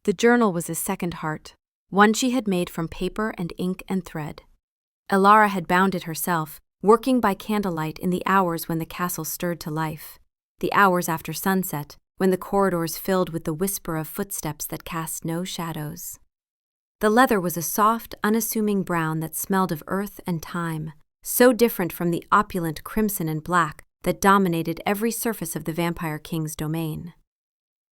The journal was his second heart, one she had made from paper and ink and thread. Elara had bound it herself, working by candlelight in the hours when the castle stirred to life, the hours after sunset, when the corridors filled with the whisper of footsteps that cast no shadows. The leather was a soft, unassuming brown that smelled of earth and time, so different from the opulent crimson and black that dominated every surface of the Vampire King's domain.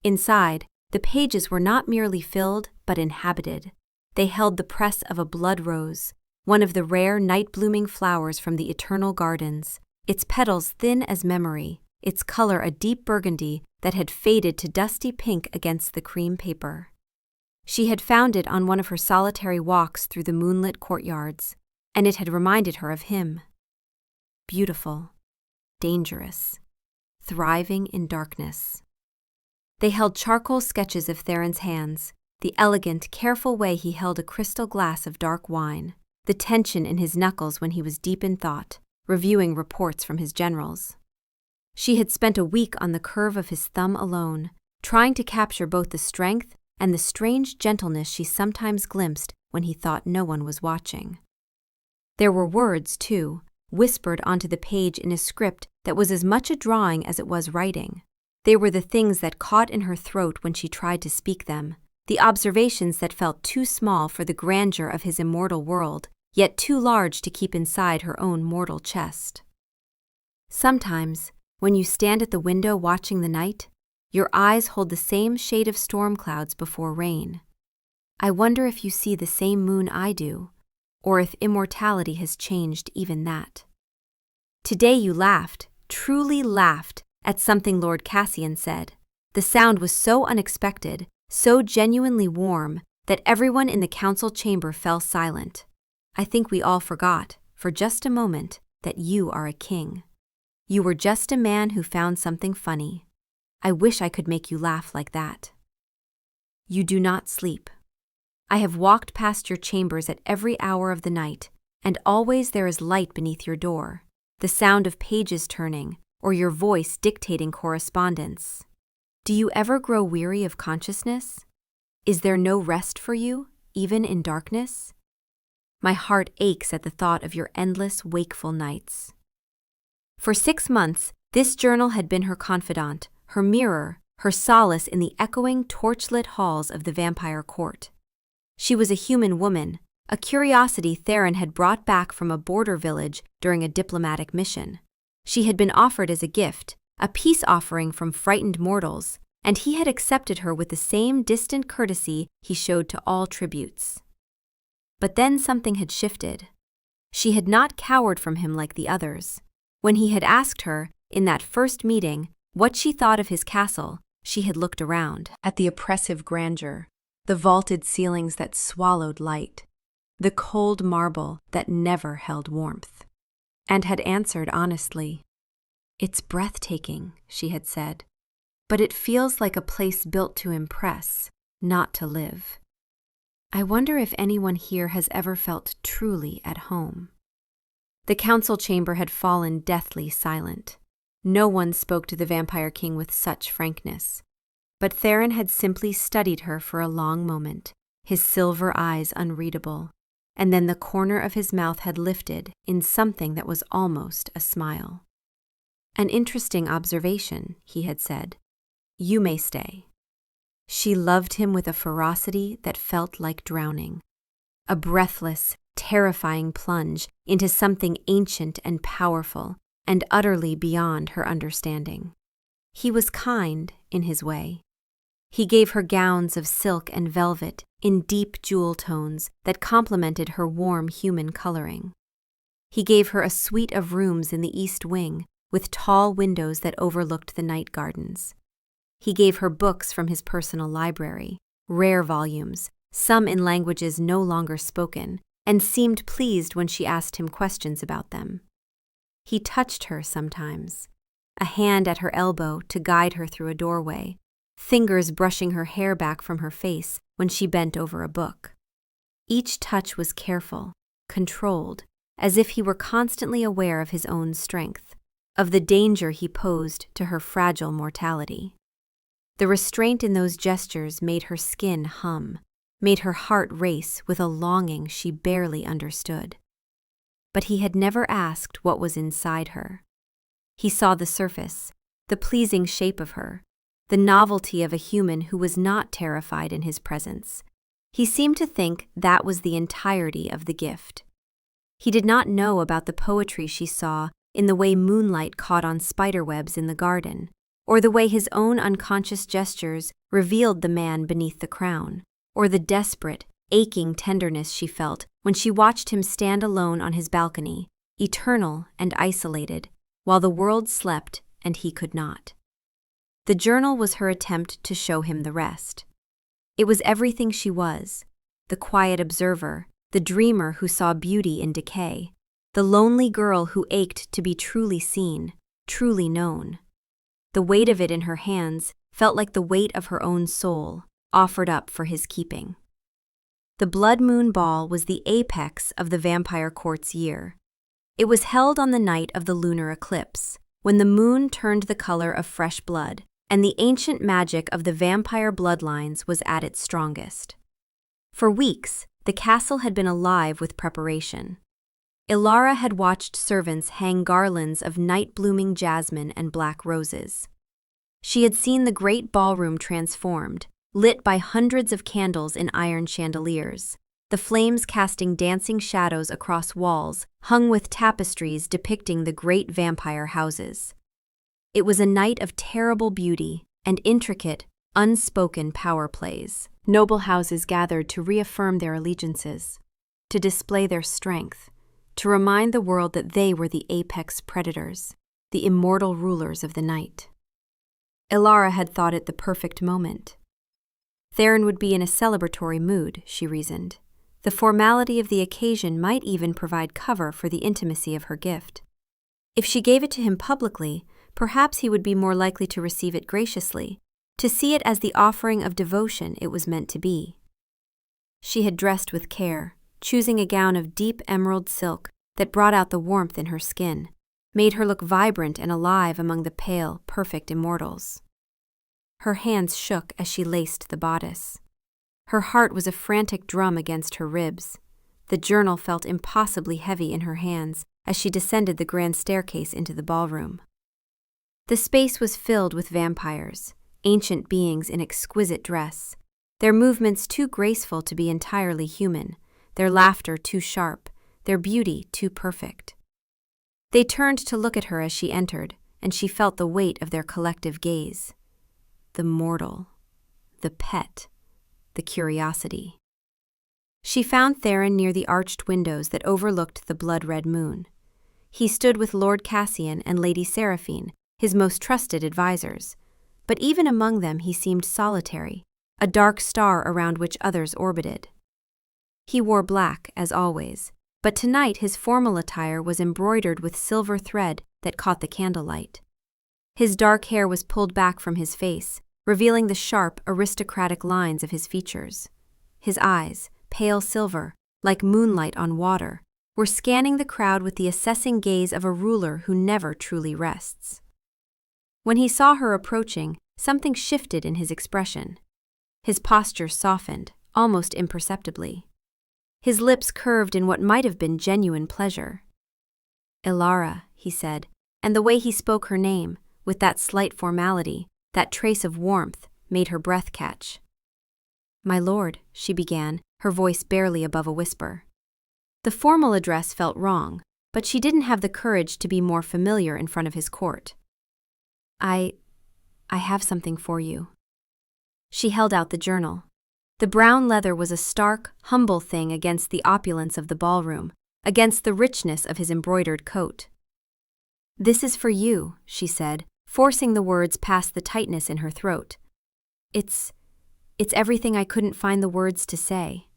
Inside, the pages were not merely filled, but inhabited. They held the press of a blood rose, one of the rare night-blooming flowers from the eternal gardens, its petals thin as memory, its color a deep burgundy that had faded to dusty pink against the cream paper. She had found it on one of her solitary walks through the moonlit courtyards, and it had reminded her of him. Beautiful, dangerous, thriving in darkness. They held charcoal sketches of Theron's hands, the elegant, careful way he held a crystal glass of dark wine, the tension in his knuckles when he was deep in thought, reviewing reports from his generals. She had spent a week on the curve of his thumb alone, trying to capture both the strength and the strange gentleness she sometimes glimpsed when he thought no one was watching. There were words, too, whispered onto the page in a script that was as much a drawing as it was writing. They were the things that caught in her throat when she tried to speak them, the observations that felt too small for the grandeur of his immortal world, yet too large to keep inside her own mortal chest. Sometimes, when you stand at the window watching the night, your eyes hold the same shade of storm clouds before rain. I wonder if you see the same moon I do, or if immortality has changed even that. Today you laughed, truly laughed, at something Lord Cassian said. The sound was so unexpected, so genuinely warm, that everyone in the council chamber fell silent. I think we all forgot, for just a moment, that you are a king. You were just a man who found something funny. I wish I could make you laugh like that. You do not sleep. I have walked past your chambers at every hour of the night, and always there is light beneath your door, the sound of pages turning, or your voice dictating correspondence. Do you ever grow weary of consciousness? Is there no rest for you, even in darkness? My heart aches at the thought of your endless, wakeful nights. For 6 months, this journal had been her confidant, her mirror, her solace in the echoing, torchlit halls of the vampire court. She was a human woman, a curiosity Theron had brought back from a border village during a diplomatic mission. She had been offered as a gift, a peace offering from frightened mortals, and he had accepted her with the same distant courtesy he showed to all tributes. But then something had shifted. She had not cowered from him like the others. When he had asked her, in that first meeting, what she thought of his castle, she had looked around at the oppressive grandeur, the vaulted ceilings that swallowed light, the cold marble that never held warmth, and had answered honestly. "It's breathtaking," she had said, "but it feels like a place built to impress, not to live. I wonder if anyone here has ever felt truly at home." The council chamber had fallen deathly silent. No one spoke to the Vampire King with such frankness. But Theron had simply studied her for a long moment, his silver eyes unreadable, and then the corner of his mouth had lifted in something that was almost a smile. "An interesting observation," he had said. "You may stay." She loved him with a ferocity that felt like drowning, a breathless, terrifying plunge into something ancient and powerful and utterly beyond her understanding. He was kind in his way. He gave her gowns of silk and velvet in deep jewel tones that complemented her warm human coloring. He gave her a suite of rooms in the east wing with tall windows that overlooked the night gardens. He gave her books from his personal library, rare volumes, some in languages no longer spoken, and seemed pleased when she asked him questions about them. He touched her sometimes, a hand at her elbow to guide her through a doorway, fingers brushing her hair back from her face when she bent over a book. Each touch was careful, controlled, as if he were constantly aware of his own strength, of the danger he posed to her fragile mortality. The restraint in those gestures made her skin hum, made her heart race with a longing she barely understood. But he had never asked what was inside her. He saw the surface, the pleasing shape of her, the novelty of a human who was not terrified in his presence. He seemed to think that was the entirety of the gift. He did not know about the poetry she saw in the way moonlight caught on spiderwebs in the garden, or the way his own unconscious gestures revealed the man beneath the crown, or the desperate, aching tenderness she felt when she watched him stand alone on his balcony, eternal and isolated, while the world slept and he could not. The journal was her attempt to show him the rest. It was everything she was, the quiet observer, the dreamer who saw beauty in decay, the lonely girl who ached to be truly seen, truly known. The weight of it in her hands felt like the weight of her own soul, offered up for his keeping. The Blood Moon Ball was the apex of the vampire court's year. It was held on the night of the lunar eclipse, when the moon turned the color of fresh blood, and the ancient magic of the vampire bloodlines was at its strongest. For weeks, the castle had been alive with preparation. Ilara had watched servants hang garlands of night-blooming jasmine and black roses. She had seen the great ballroom transformed, lit by hundreds of candles in iron chandeliers, the flames casting dancing shadows across walls hung with tapestries depicting the great vampire houses. It was a night of terrible beauty and intricate, unspoken power plays. Noble houses gathered to reaffirm their allegiances, to display their strength, to remind the world that they were the apex predators, the immortal rulers of the night. Ilara had thought it the perfect moment. Theron would be in a celebratory mood, she reasoned. The formality of the occasion might even provide cover for the intimacy of her gift. If she gave it to him publicly, perhaps he would be more likely to receive it graciously, to see it as the offering of devotion it was meant to be. She had dressed with care, choosing a gown of deep emerald silk that brought out the warmth in her skin, made her look vibrant and alive among the pale, perfect immortals. Her hands shook as she laced the bodice. Her heart was a frantic drum against her ribs. The journal felt impossibly heavy in her hands as she descended the grand staircase into the ballroom. The space was filled with vampires, ancient beings in exquisite dress, their movements too graceful to be entirely human, their laughter too sharp, their beauty too perfect. They turned to look at her as she entered, and she felt the weight of their collective gaze. The mortal, the pet, the curiosity. She found Theron near the arched windows that overlooked the blood-red moon. He stood with Lord Cassian and Lady Seraphine, his most trusted advisors, but even among them he seemed solitary, a dark star around which others orbited. He wore black, as always, but tonight his formal attire was embroidered with silver thread that caught the candlelight. His dark hair was pulled back from his face, revealing the sharp, aristocratic lines of his features. His eyes, pale silver, like moonlight on water, were scanning the crowd with the assessing gaze of a ruler who never truly rests. When he saw her approaching, something shifted in his expression. His posture softened, almost imperceptibly. His lips curved in what might have been genuine pleasure. "Ilara," he said, and the way he spoke her name, with that slight formality, that trace of warmth, made her breath catch. "My lord," she began, her voice barely above a whisper. The formal address felt wrong, but she didn't have the courage to be more familiar in front of his court. I have something for you." She held out the journal. The brown leather was a stark, humble thing against the opulence of the ballroom, against the richness of his embroidered coat. "This is for you," she said, forcing the words past the tightness in her throat. It's everything I couldn't find the words to say.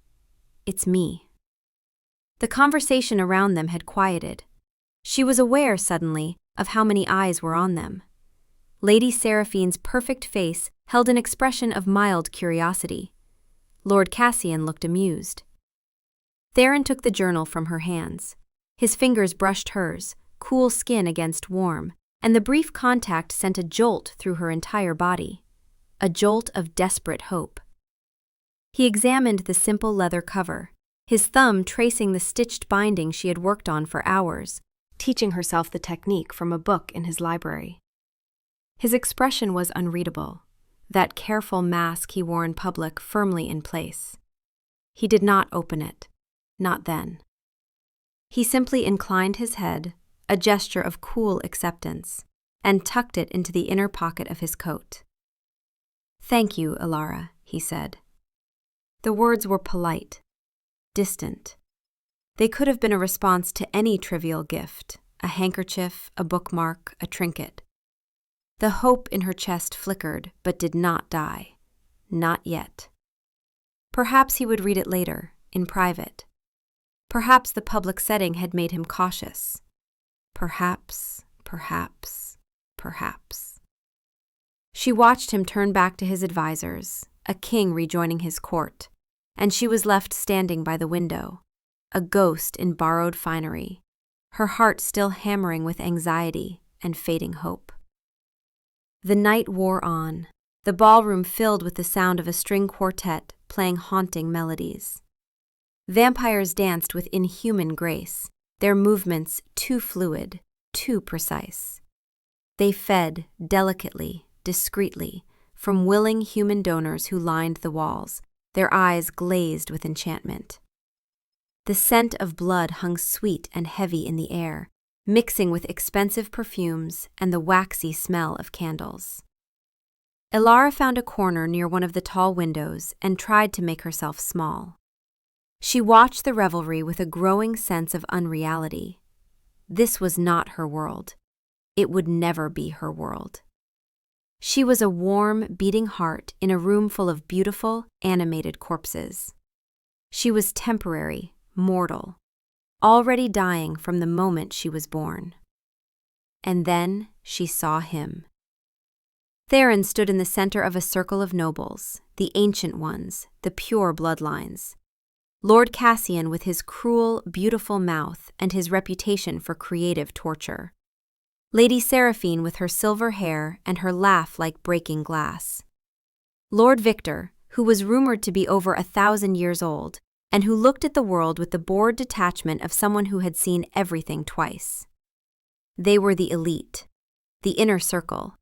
It's me." The conversation around them had quieted. She was aware, suddenly, of how many eyes were on them. Lady Seraphine's perfect face held an expression of mild curiosity. Lord Cassian looked amused. Theron took the journal from her hands. His fingers brushed hers, cool skin against warm, and the brief contact sent a jolt through her entire body. a jolt of desperate hope. He examined the simple leather cover, his thumb tracing the stitched binding she had worked on for hours, teaching herself the technique from a book in his library. His expression was unreadable, that careful mask he wore in public firmly in place. He did not open it, not then. He simply inclined his head, a gesture of cool acceptance, and tucked it into the inner pocket of his coat. "Thank you, Alara," he said. The words were polite, distant. They could have been a response to any trivial gift, a handkerchief, a bookmark, a trinket. The hope in her chest flickered, but did not die. Not yet. Perhaps he would read it later, in private. Perhaps the public setting had made him cautious. Perhaps. She watched him turn back to his advisors, a king rejoining his court, and she was left standing by the window, a ghost in borrowed finery, her heart still hammering with anxiety and fading hope. The night wore on, the ballroom filled with the sound of a string quartet playing haunting melodies. Vampires danced with inhuman grace, their movements too fluid, too precise. They fed, delicately, discreetly, from willing human donors who lined the walls, their eyes glazed with enchantment. The scent of blood hung sweet and heavy in the air, mixing with expensive perfumes and the waxy smell of candles. Alara found a corner near one of the tall windows and tried to make herself small. She watched the revelry with a growing sense of unreality. This was not her world. It would never be her world. She was a warm, beating heart in a room full of beautiful, animated corpses. She was temporary, mortal, already dying from the moment she was born. And then she saw him. Theron stood in the center of a circle of nobles, the ancient ones, the pure bloodlines. Lord Cassian with his cruel, beautiful mouth and his reputation for creative torture. Lady Seraphine with her silver hair and her laugh like breaking glass. Lord Victor, who was rumored to be over 1,000 years old, and who looked at the world with the bored detachment of someone who had seen everything twice. They were the elite, the inner circle,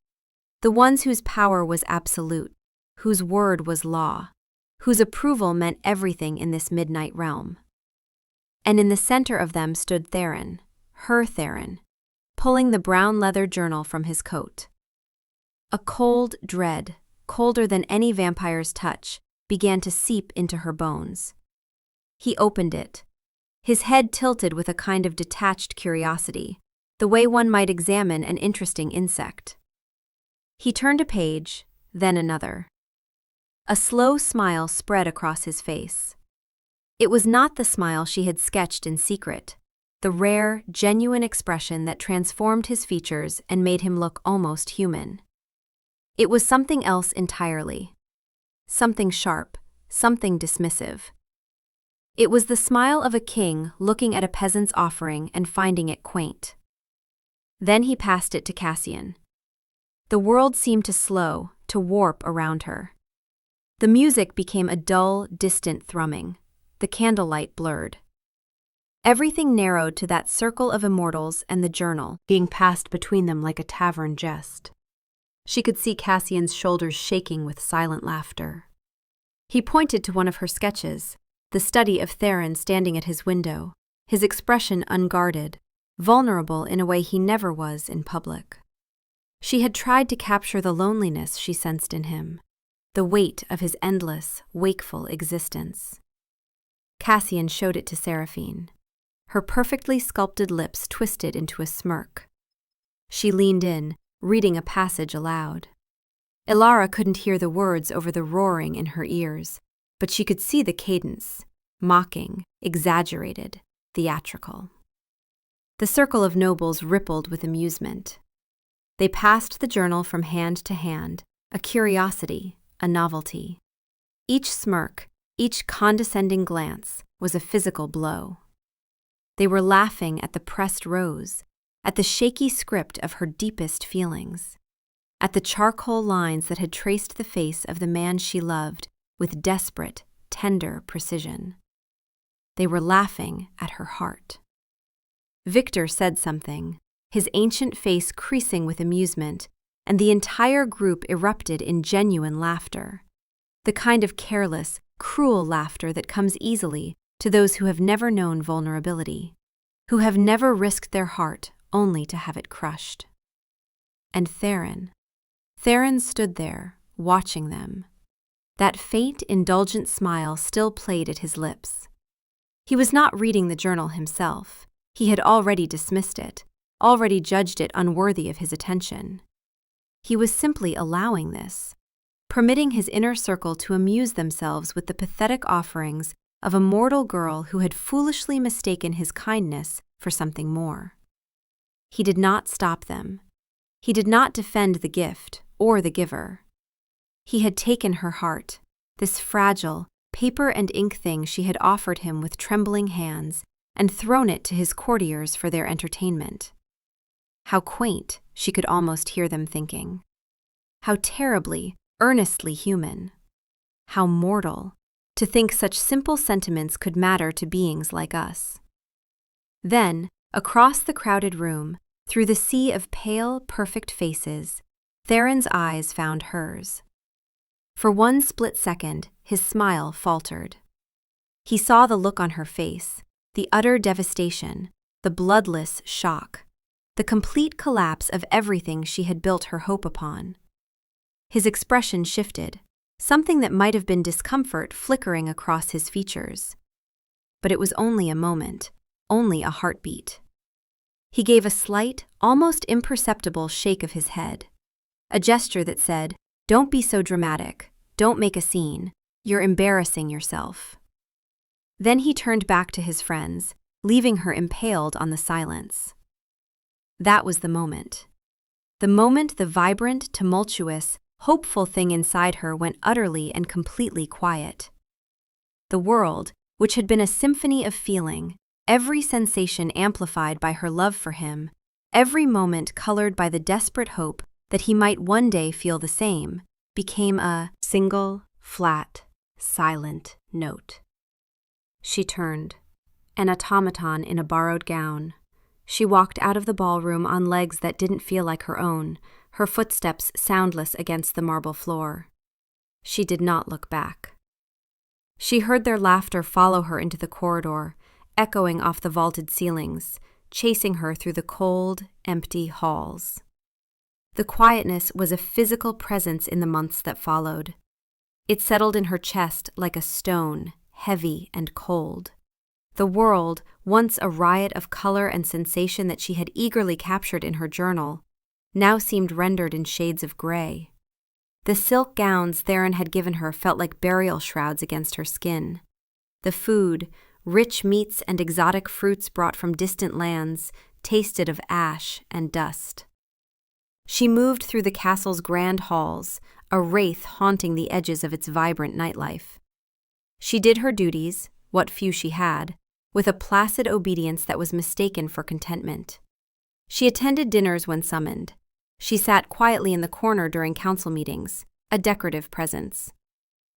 the ones whose power was absolute, whose word was law, whose approval meant everything in this midnight realm. And in the center of them stood Theron, her Theron, pulling the brown leather journal from his coat. A cold dread, colder than any vampire's touch, began to seep into her bones. He opened it, his head tilted with a kind of detached curiosity, the way one might examine an interesting insect. He turned a page, then another. A slow smile spread across his face. It was not the smile she had sketched in secret, the rare, genuine expression that transformed his features and made him look almost human. It was something else entirely. Something sharp, something dismissive. It was the smile of a king looking at a peasant's offering and finding it quaint. Then he passed it to Cassian. The world seemed to slow, to warp around her. The music became a dull, distant thrumming. The candlelight blurred. Everything narrowed to that circle of immortals and the journal, being passed between them like a tavern jest. She could see Cassian's shoulders shaking with silent laughter. He pointed to one of her sketches, the study of Theron standing at his window, his expression unguarded, vulnerable in a way he never was in public. She had tried to capture the loneliness she sensed in him, the weight of his endless, wakeful existence. Cassian showed it to Seraphine. Her perfectly sculpted lips twisted into a smirk. She leaned in, reading a passage aloud. Alara couldn't hear the words over the roaring in her ears, but she could see the cadence, mocking, exaggerated, theatrical. The circle of nobles rippled with amusement. They passed the journal from hand to hand, a curiosity, a novelty. Each smirk, each condescending glance was a physical blow. They were laughing at the pressed rose, at the shaky script of her deepest feelings. at the charcoal lines that had traced the face of the man she loved with desperate, tender precision. They were laughing at her heart. Victor said something, his ancient face creasing with amusement, and the entire group erupted in genuine laughter. The kind of careless, cruel laughter that comes easily to those who have never known vulnerability, who have never risked their heart only to have it crushed. And Theron stood there, watching them. That faint, indulgent smile still played at his lips. He was not reading the journal himself. He had already dismissed it, already judged it unworthy of his attention. He was simply allowing this, permitting his inner circle to amuse themselves with the pathetic offerings of a mortal girl who had foolishly mistaken his kindness for something more. He did not stop them. He did not defend the gift or the giver. He had taken her heart, this fragile, paper and ink thing she had offered him with trembling hands, and thrown it to his courtiers for their entertainment. How quaint, she could almost hear them thinking. How terribly, earnestly human. How mortal, to think such simple sentiments could matter to beings like us. Then, across the crowded room, through the sea of pale, perfect faces, Theron's eyes found hers. For one split second, his smile faltered. He saw the look on her face, the utter devastation, the bloodless shock, the complete collapse of everything she had built her hope upon. His expression shifted, something that might have been discomfort flickering across his features. But it was only a moment, only a heartbeat. He gave a slight, almost imperceptible shake of his head, a gesture that said, "Don't be so dramatic, don't make a scene, you're embarrassing yourself." Then he turned back to his friends, leaving her impaled on the silence. That was the moment. The moment the vibrant, tumultuous, hopeful thing inside her went utterly and completely quiet. The world, which had been a symphony of feeling, every sensation amplified by her love for him, every moment colored by the desperate hope that he might one day feel the same, became a single, flat, silent note. She turned, an automaton in a borrowed gown. She walked out of the ballroom on legs that didn't feel like her own, her footsteps soundless against the marble floor. She did not look back. She heard their laughter follow her into the corridor, echoing off the vaulted ceilings, chasing her through the cold, empty halls. The quietness was a physical presence in the months that followed. It settled in her chest like a stone, heavy and cold. The world, once a riot of color and sensation that she had eagerly captured in her journal, now seemed rendered in shades of gray. The silk gowns Theron had given her felt like burial shrouds against her skin. The food, rich meats and exotic fruits brought from distant lands, tasted of ash and dust. She moved through the castle's grand halls, a wraith haunting the edges of its vibrant nightlife. She did her duties, what few she had, with a placid obedience that was mistaken for contentment. She attended dinners when summoned. She sat quietly in the corner during council meetings, a decorative presence.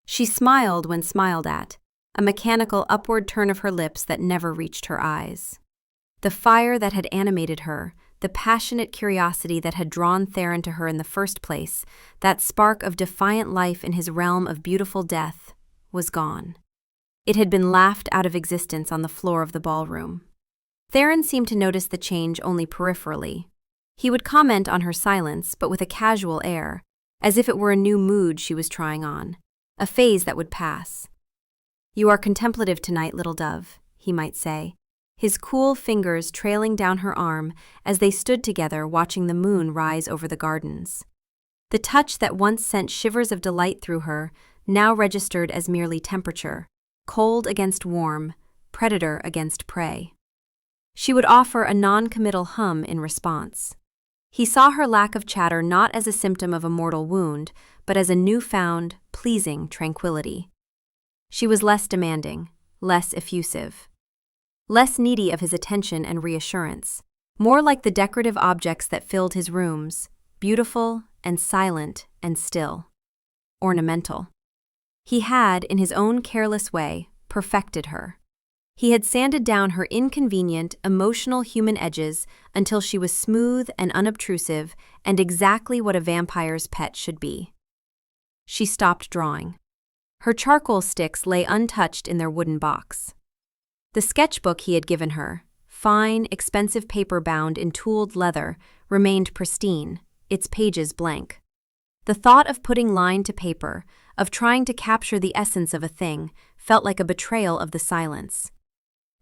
She smiled when smiled at, a mechanical upward turn of her lips that never reached her eyes. The fire that had animated her, the passionate curiosity that had drawn Theron to her in the first place, that spark of defiant life in his realm of beautiful death, was gone. It had been laughed out of existence on the floor of the ballroom. Theron seemed to notice the change only peripherally. He would comment on her silence, but with a casual air, as if it were a new mood she was trying on, a phase that would pass. "You are contemplative tonight, little dove," he might say, his cool fingers trailing down her arm as they stood together watching the moon rise over the gardens. The touch that once sent shivers of delight through her now registered as merely temperature, cold against warm, predator against prey. She would offer a non-committal hum in response. He saw her lack of chatter not as a symptom of a mortal wound, but as a newfound, pleasing tranquility. She was less demanding, less effusive, less needy of his attention and reassurance, more like the decorative objects that filled his rooms, beautiful, and silent and still. Ornamental. He had, in his own careless way, perfected her. He had sanded down her inconvenient, emotional human edges until she was smooth and unobtrusive and exactly what a vampire's pet should be. She stopped drawing. Her charcoal sticks lay untouched in their wooden box. The sketchbook he had given her, fine, expensive paper bound in tooled leather, remained pristine, its pages blank. The thought of putting line to paper, of trying to capture the essence of a thing, felt like a betrayal of the silence.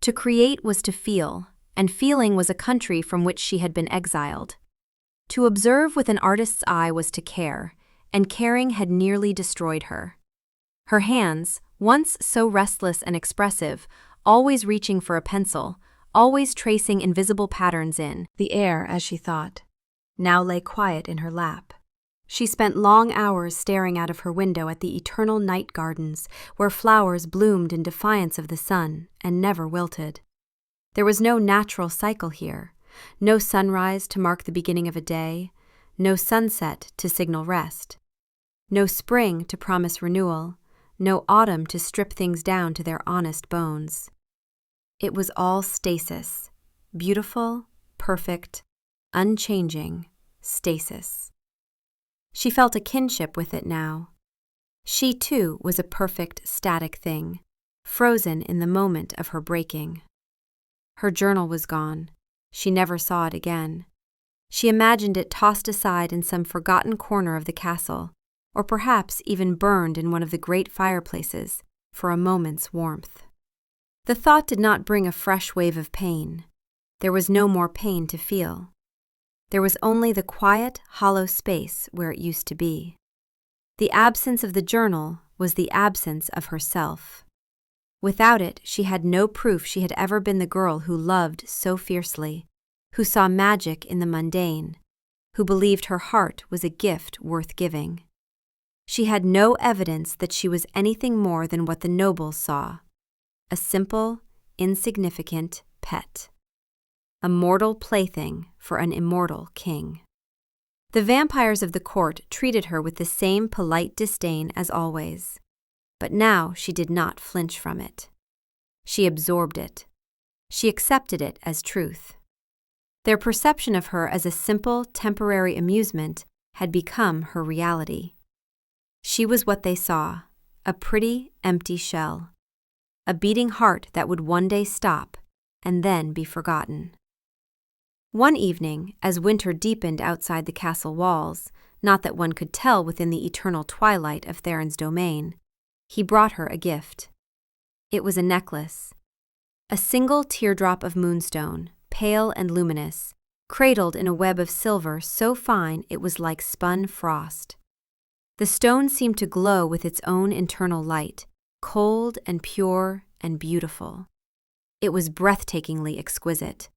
To create was to feel, and feeling was a country from which she had been exiled. To observe with an artist's eye was to care, and caring had nearly destroyed her. Her hands, once so restless and expressive, always reaching for a pencil, always tracing invisible patterns in the air as she thought, now lay quiet in her lap. She spent long hours staring out of her window at the eternal night gardens, where flowers bloomed in defiance of the sun and never wilted. There was no natural cycle here, no sunrise to mark the beginning of a day, no sunset to signal rest, no spring to promise renewal, no autumn to strip things down to their honest bones. It was all stasis, beautiful, perfect, unchanging stasis. She felt a kinship with it now. She, too, was a perfect, static thing, frozen in the moment of her breaking. Her journal was gone. She never saw it again. She imagined it tossed aside in some forgotten corner of the castle, or perhaps even burned in one of the great fireplaces for a moment's warmth. The thought did not bring a fresh wave of pain. There was no more pain to feel. There was only the quiet, hollow space where it used to be. The absence of the journal was the absence of herself. Without it, she had no proof she had ever been the girl who loved so fiercely, who saw magic in the mundane, who believed her heart was a gift worth giving. She had no evidence that she was anything more than what the nobles saw, a simple, insignificant pet. A mortal plaything for an immortal king. The vampires of the court treated her with the same polite disdain as always, but now she did not flinch from it. She absorbed it. She accepted it as truth. Their perception of her as a simple, temporary amusement had become her reality. She was what they saw, a pretty, empty shell, a beating heart that would one day stop and then be forgotten. One evening, as winter deepened outside the castle walls, not that one could tell within the eternal twilight of Theron's domain, he brought her a gift. It was a necklace. A single teardrop of moonstone, pale and luminous, cradled in a web of silver so fine it was like spun frost. The stone seemed to glow with its own internal light, cold and pure and beautiful. It was breathtakingly exquisite.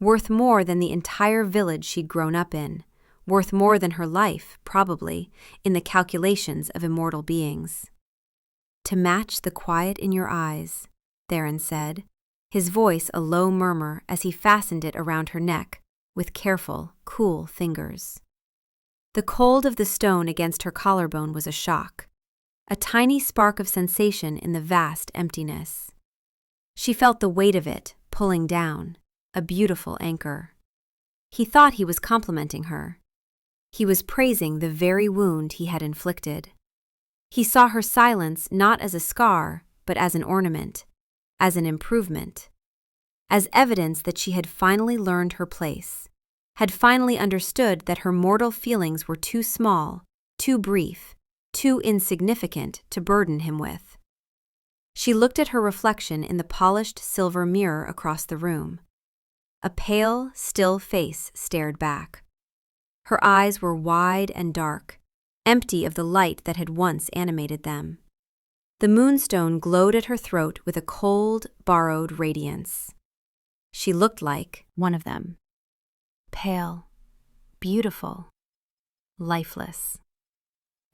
Worth more than the entire village she'd grown up in, worth more than her life, probably, in the calculations of immortal beings. To match the quiet in your eyes, Theron said, his voice a low murmur as he fastened it around her neck with careful, cool fingers. The cold of the stone against her collarbone was a shock, a tiny spark of sensation in the vast emptiness. She felt the weight of it pulling down, a beautiful anchor. He thought he was complimenting her. He was praising the very wound he had inflicted. He saw her silence not as a scar, but as an ornament, as an improvement, as evidence that she had finally learned her place, had finally understood that her mortal feelings were too small, too brief, too insignificant to burden him with. She looked at her reflection in the polished silver mirror across the room. A pale, still face stared back. Her eyes were wide and dark, empty of the light that had once animated them. The moonstone glowed at her throat with a cold, borrowed radiance. She looked like one of them. Pale, beautiful, lifeless.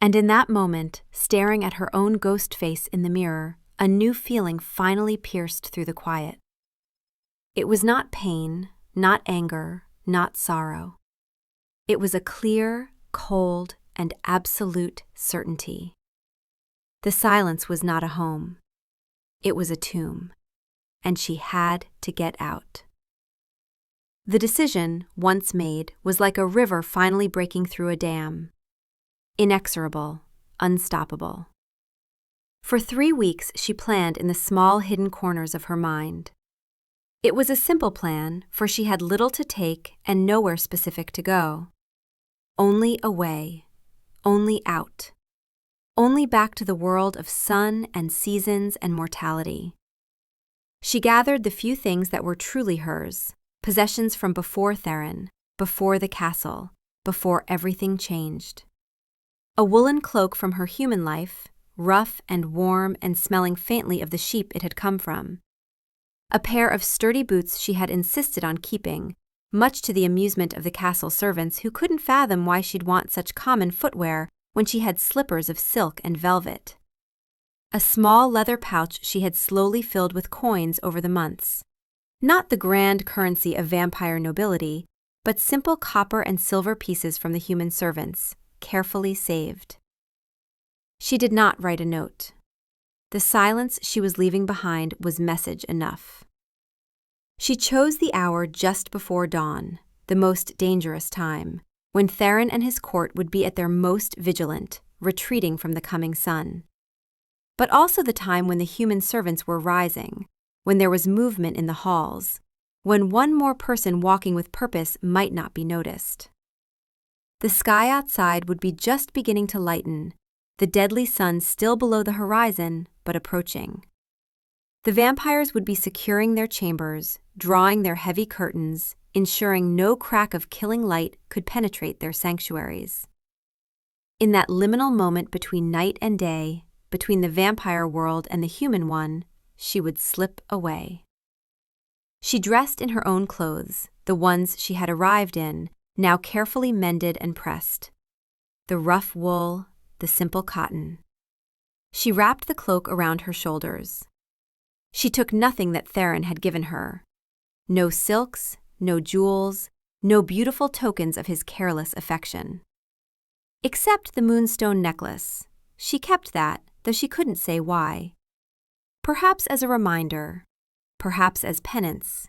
And in that moment, staring at her own ghost face in the mirror, a new feeling finally pierced through the quiet. It was not pain, not anger, not sorrow. It was a clear, cold, and absolute certainty. The silence was not a home. It was a tomb, and she had to get out. The decision, once made, was like a river finally breaking through a dam. Inexorable, unstoppable. For 3 weeks she planned in the small hidden corners of her mind. It was a simple plan, for she had little to take and nowhere specific to go. Only away, only out, only back to the world of sun and seasons and mortality. She gathered the few things that were truly hers, possessions from before Theron, before the castle, before everything changed. A woolen cloak from her human life, rough and warm and smelling faintly of the sheep it had come from. A pair of sturdy boots she had insisted on keeping, much to the amusement of the castle servants who couldn't fathom why she'd want such common footwear when she had slippers of silk and velvet. A small leather pouch she had slowly filled with coins over the months. Not the grand currency of vampire nobility, but simple copper and silver pieces from the human servants, carefully saved. She did not write a note. The silence she was leaving behind was message enough. She chose the hour just before dawn, the most dangerous time, when Theron and his court would be at their most vigilant, retreating from the coming sun. But also the time when the human servants were rising, when there was movement in the halls, when one more person walking with purpose might not be noticed. The sky outside would be just beginning to lighten, the deadly sun still below the horizon, but approaching. The vampires would be securing their chambers, drawing their heavy curtains, ensuring no crack of killing light could penetrate their sanctuaries. In that liminal moment between night and day, between the vampire world and the human one, she would slip away. She dressed in her own clothes, the ones she had arrived in, now carefully mended and pressed. The rough wool, the simple cotton. She wrapped the cloak around her shoulders. She took nothing that Theron had given her. No silks, no jewels, no beautiful tokens of his careless affection. Except the moonstone necklace. She kept that, though she couldn't say why. Perhaps as a reminder, perhaps as penance.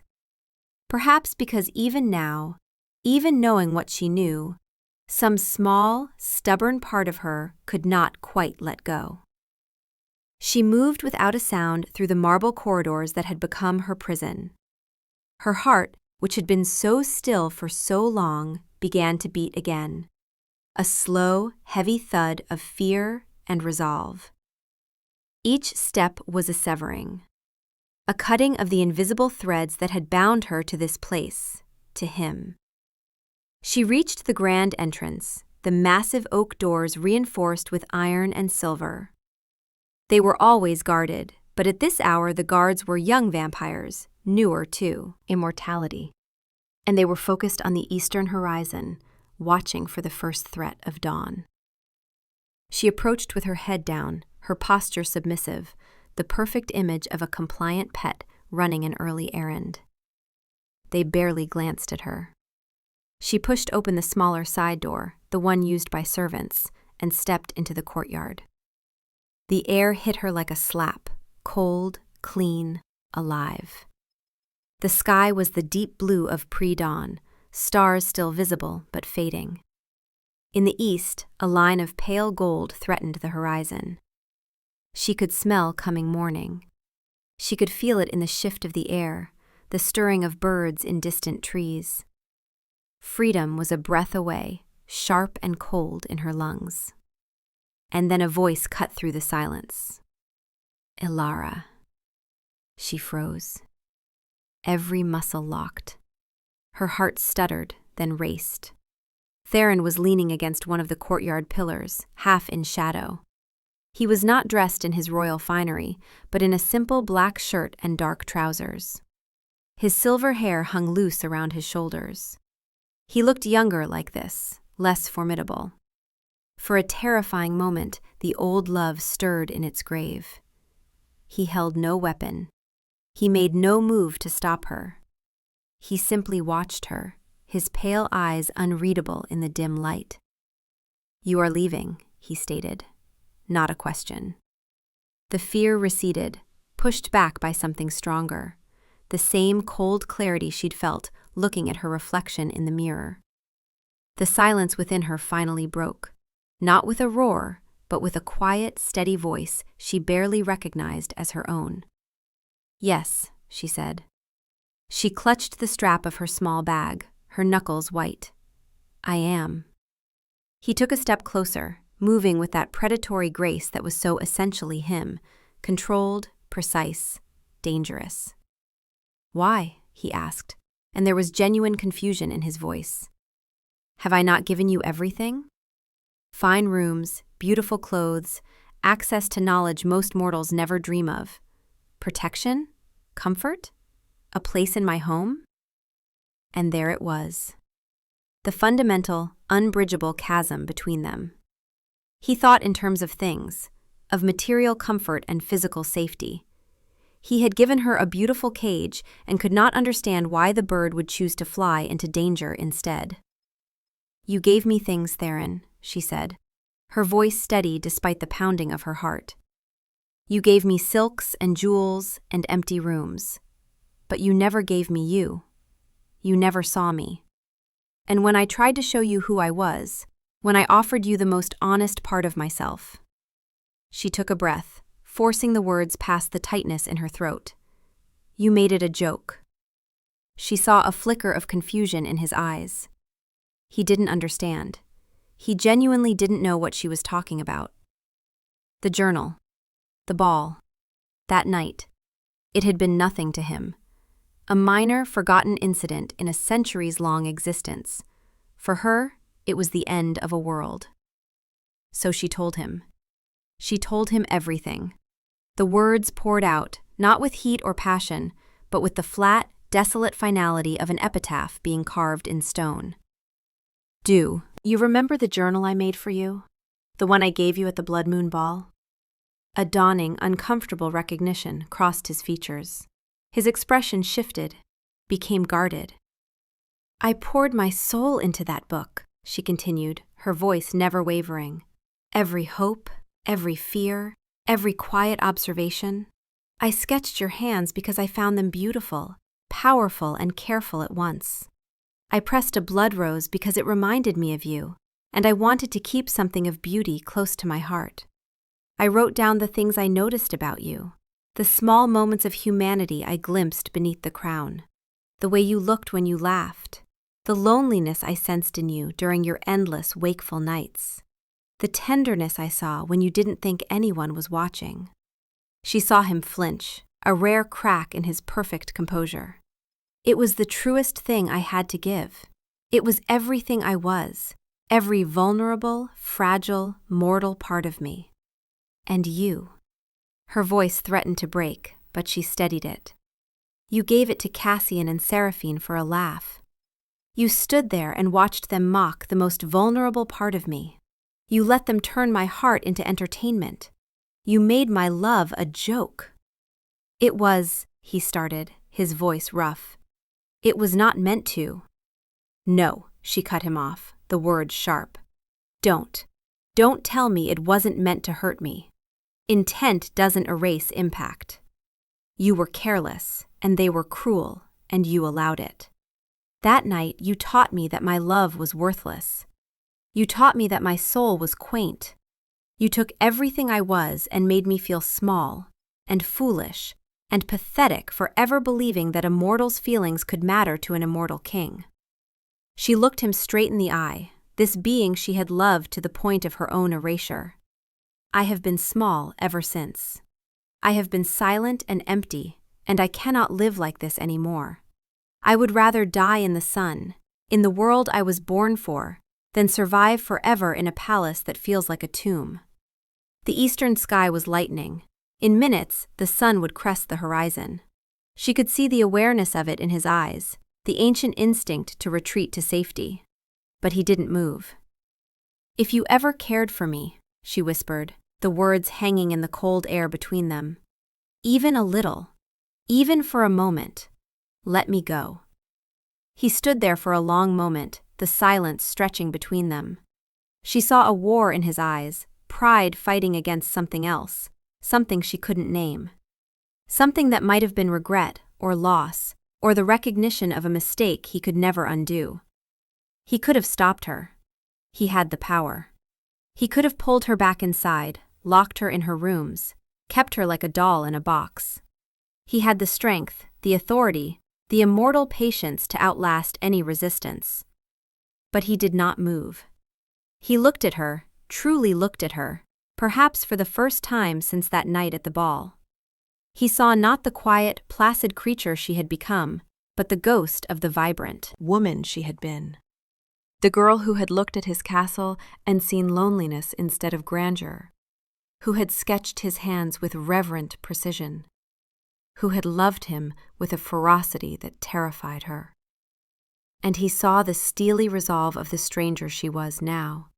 Perhaps because even now, even knowing what she knew, some small, stubborn part of her could not quite let go. She moved without a sound through the marble corridors that had become her prison. Her heart, which had been so still for so long, began to beat again. A slow, heavy thud of fear and resolve. Each step was a severing, a cutting of the invisible threads that had bound her to this place, to him. She reached the grand entrance, the massive oak doors reinforced with iron and silver. They were always guarded, but at this hour the guards were young vampires, newer too, immortality. And they were focused on the eastern horizon, watching for the first threat of dawn. She approached with her head down, her posture submissive, the perfect image of a compliant pet running an early errand. They barely glanced at her. She pushed open the smaller side door, the one used by servants, and stepped into the courtyard. The air hit her like a slap, cold, clean, alive. The sky was the deep blue of pre-dawn, stars still visible but fading. In the east, a line of pale gold threatened the horizon. She could smell coming morning. She could feel it in the shift of the air, the stirring of birds in distant trees. Freedom was a breath away, sharp and cold in her lungs. And then a voice cut through the silence. Ilara. She froze. Every muscle locked. Her heart stuttered, then raced. Theron was leaning against one of the courtyard pillars, half in shadow. He was not dressed in his royal finery, but in a simple black shirt and dark trousers. His silver hair hung loose around his shoulders. He looked younger like this, less formidable. For a terrifying moment, the old love stirred in its grave. He held no weapon. He made no move to stop her. He simply watched her, his pale eyes unreadable in the dim light. You are leaving, he stated. Not a question. The fear receded, pushed back by something stronger. The same cold clarity she'd felt looking at her reflection in the mirror. The silence within her finally broke, not with a roar, but with a quiet, steady voice she barely recognized as her own. Yes, she said. She clutched the strap of her small bag, her knuckles white. I am. He took a step closer, moving with that predatory grace that was so essentially him, controlled, precise, dangerous. Why? He asked, and there was genuine confusion in his voice. Have I not given you everything? Fine rooms, beautiful clothes, access to knowledge most mortals never dream of. Protection? Comfort? A place in my home? And there it was. The fundamental, unbridgeable chasm between them. He thought in terms of things, of material comfort and physical safety. He had given her a beautiful cage and could not understand why the bird would choose to fly into danger instead. You gave me things, Theron, she said, her voice steady despite the pounding of her heart. You gave me silks and jewels and empty rooms. But you never gave me you. You never saw me. And when I tried to show you who I was, when I offered you the most honest part of myself. She took a breath, forcing the words past the tightness in her throat. You made it a joke. She saw a flicker of confusion in his eyes. He didn't understand. He genuinely didn't know what she was talking about. The journal. The ball. That night. It had been nothing to him. A minor, forgotten incident in a centuries-long existence. For her, it was the end of a world. So she told him. She told him everything. The words poured out, not with heat or passion, but with the flat, desolate finality of an epitaph being carved in stone. Do you remember the journal I made for you? The one I gave you at the Blood Moon Ball? A dawning, uncomfortable recognition crossed his features. His expression shifted, became guarded. I poured my soul into that book, she continued, her voice never wavering. Every hope, every fear, every quiet observation. I sketched your hands because I found them beautiful, powerful, and careful at once. I pressed a blood rose because it reminded me of you, and I wanted to keep something of beauty close to my heart. I wrote down the things I noticed about you, the small moments of humanity I glimpsed beneath the crown, the way you looked when you laughed, the loneliness I sensed in you during your endless wakeful nights, the tenderness I saw when you didn't think anyone was watching. She saw him flinch, a rare crack in his perfect composure. It was the truest thing I had to give. It was everything I was, every vulnerable, fragile, mortal part of me. And you. Her voice threatened to break, but she steadied it. You gave it to Cassian and Seraphine for a laugh. You stood there and watched them mock the most vulnerable part of me. You let them turn my heart into entertainment. You made my love a joke. It was, he started, his voice rough. It was not meant to. No, she cut him off, the words sharp. Don't tell me it wasn't meant to hurt me. Intent doesn't erase impact. You were careless, and they were cruel, and you allowed it. That night, you taught me that my love was worthless. You taught me that my soul was quaint. You took everything I was and made me feel small, and foolish, and pathetic for ever believing that a mortal's feelings could matter to an immortal king. She looked him straight in the eye, this being she had loved to the point of her own erasure. I have been small ever since. I have been silent and empty, and I cannot live like this anymore. I would rather die in the sun, in the world I was born for, than survive forever in a palace that feels like a tomb. The eastern sky was lightening. In minutes, the sun would crest the horizon. She could see the awareness of it in his eyes, the ancient instinct to retreat to safety. But he didn't move. If you ever cared for me, she whispered, the words hanging in the cold air between them. Even a little, even for a moment, let me go. He stood there for a long moment, the silence stretching between them. She saw a war in his eyes, pride fighting against something else, something she couldn't name. Something that might have been regret or loss, or the recognition of a mistake he could never undo. He could have stopped her. He had the power. He could have pulled her back inside, locked her in her rooms, kept her like a doll in a box. He had the strength, the authority, the immortal patience to outlast any resistance. But he did not move. He looked at her, truly looked at her, perhaps for the first time since that night at the ball. He saw not the quiet, placid creature she had become, but the ghost of the vibrant woman she had been. The girl who had looked at his castle and seen loneliness instead of grandeur, who had sketched his hands with reverent precision, who had loved him with a ferocity that terrified her. And he saw the steely resolve of the stranger she was now.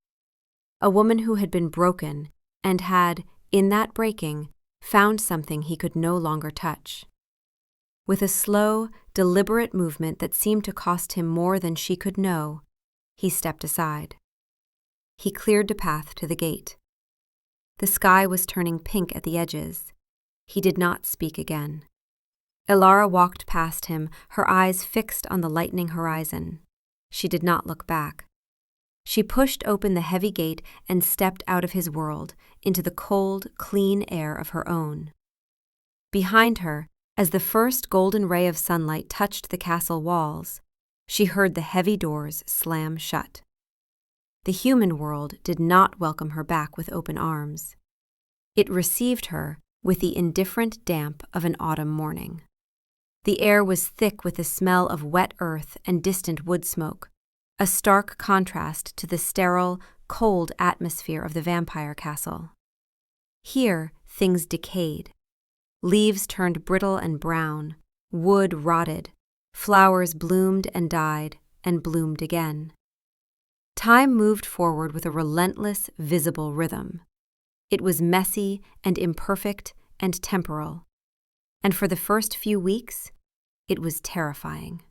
A woman who had been broken and had, in that breaking, found something he could no longer touch. With a slow, deliberate movement that seemed to cost him more than she could know, he stepped aside. He cleared the path to the gate. The sky was turning pink at the edges. He did not speak again. Elara walked past him, her eyes fixed on the lightening horizon. She did not look back. She pushed open the heavy gate and stepped out of his world into the cold, clean air of her own. Behind her, as the first golden ray of sunlight touched the castle walls, she heard the heavy doors slam shut. The human world did not welcome her back with open arms. It received her with the indifferent damp of an autumn morning. The air was thick with the smell of wet earth and distant wood smoke, a stark contrast to the sterile, cold atmosphere of the vampire castle. Here, things decayed. Leaves turned brittle and brown, wood rotted, flowers bloomed and died and bloomed again. Time moved forward with a relentless, visible rhythm. It was messy and imperfect and temporal, and for the first few weeks, it was terrifying.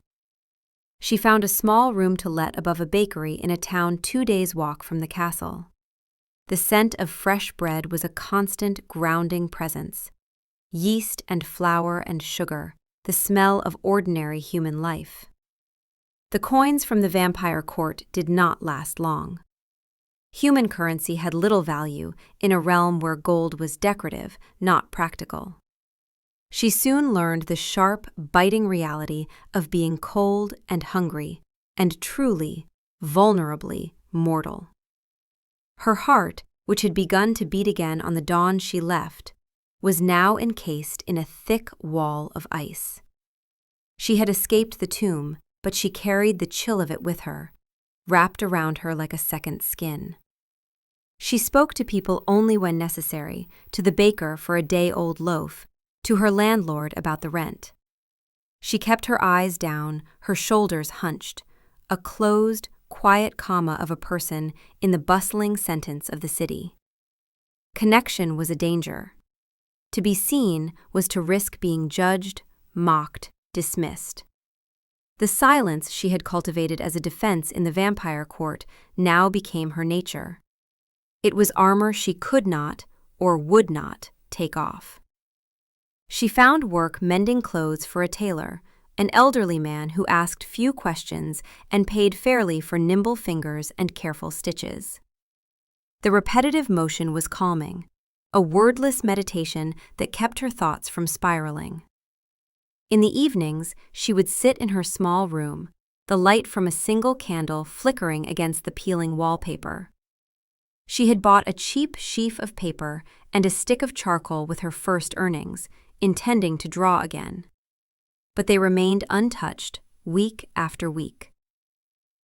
She found a small room to let above a bakery in a town 2 days' walk from the castle. The scent of fresh bread was a constant, grounding presence. Yeast and flour and sugar, the smell of ordinary human life. The coins from the vampire court did not last long. Human currency had little value in a realm where gold was decorative, not practical. She soon learned the sharp, biting reality of being cold and hungry, and truly, vulnerably mortal. Her heart, which had begun to beat again on the dawn she left, was now encased in a thick wall of ice. She had escaped the tomb, but she carried the chill of it with her, wrapped around her like a second skin. She spoke to people only when necessary, to the baker for a day-old loaf, to her landlord about the rent. She kept her eyes down, her shoulders hunched, a closed, quiet comma of a person in the bustling sentence of the city. Connection was a danger. To be seen was to risk being judged, mocked, dismissed. The silence she had cultivated as a defense in the vampire court now became her nature. It was armor she could not, or would not, take off. She found work mending clothes for a tailor, an elderly man who asked few questions and paid fairly for nimble fingers and careful stitches. The repetitive motion was calming, a wordless meditation that kept her thoughts from spiraling. In the evenings, she would sit in her small room, the light from a single candle flickering against the peeling wallpaper. She had bought a cheap sheaf of paper and a stick of charcoal with her first earnings, intending to draw again. But they remained untouched, week after week.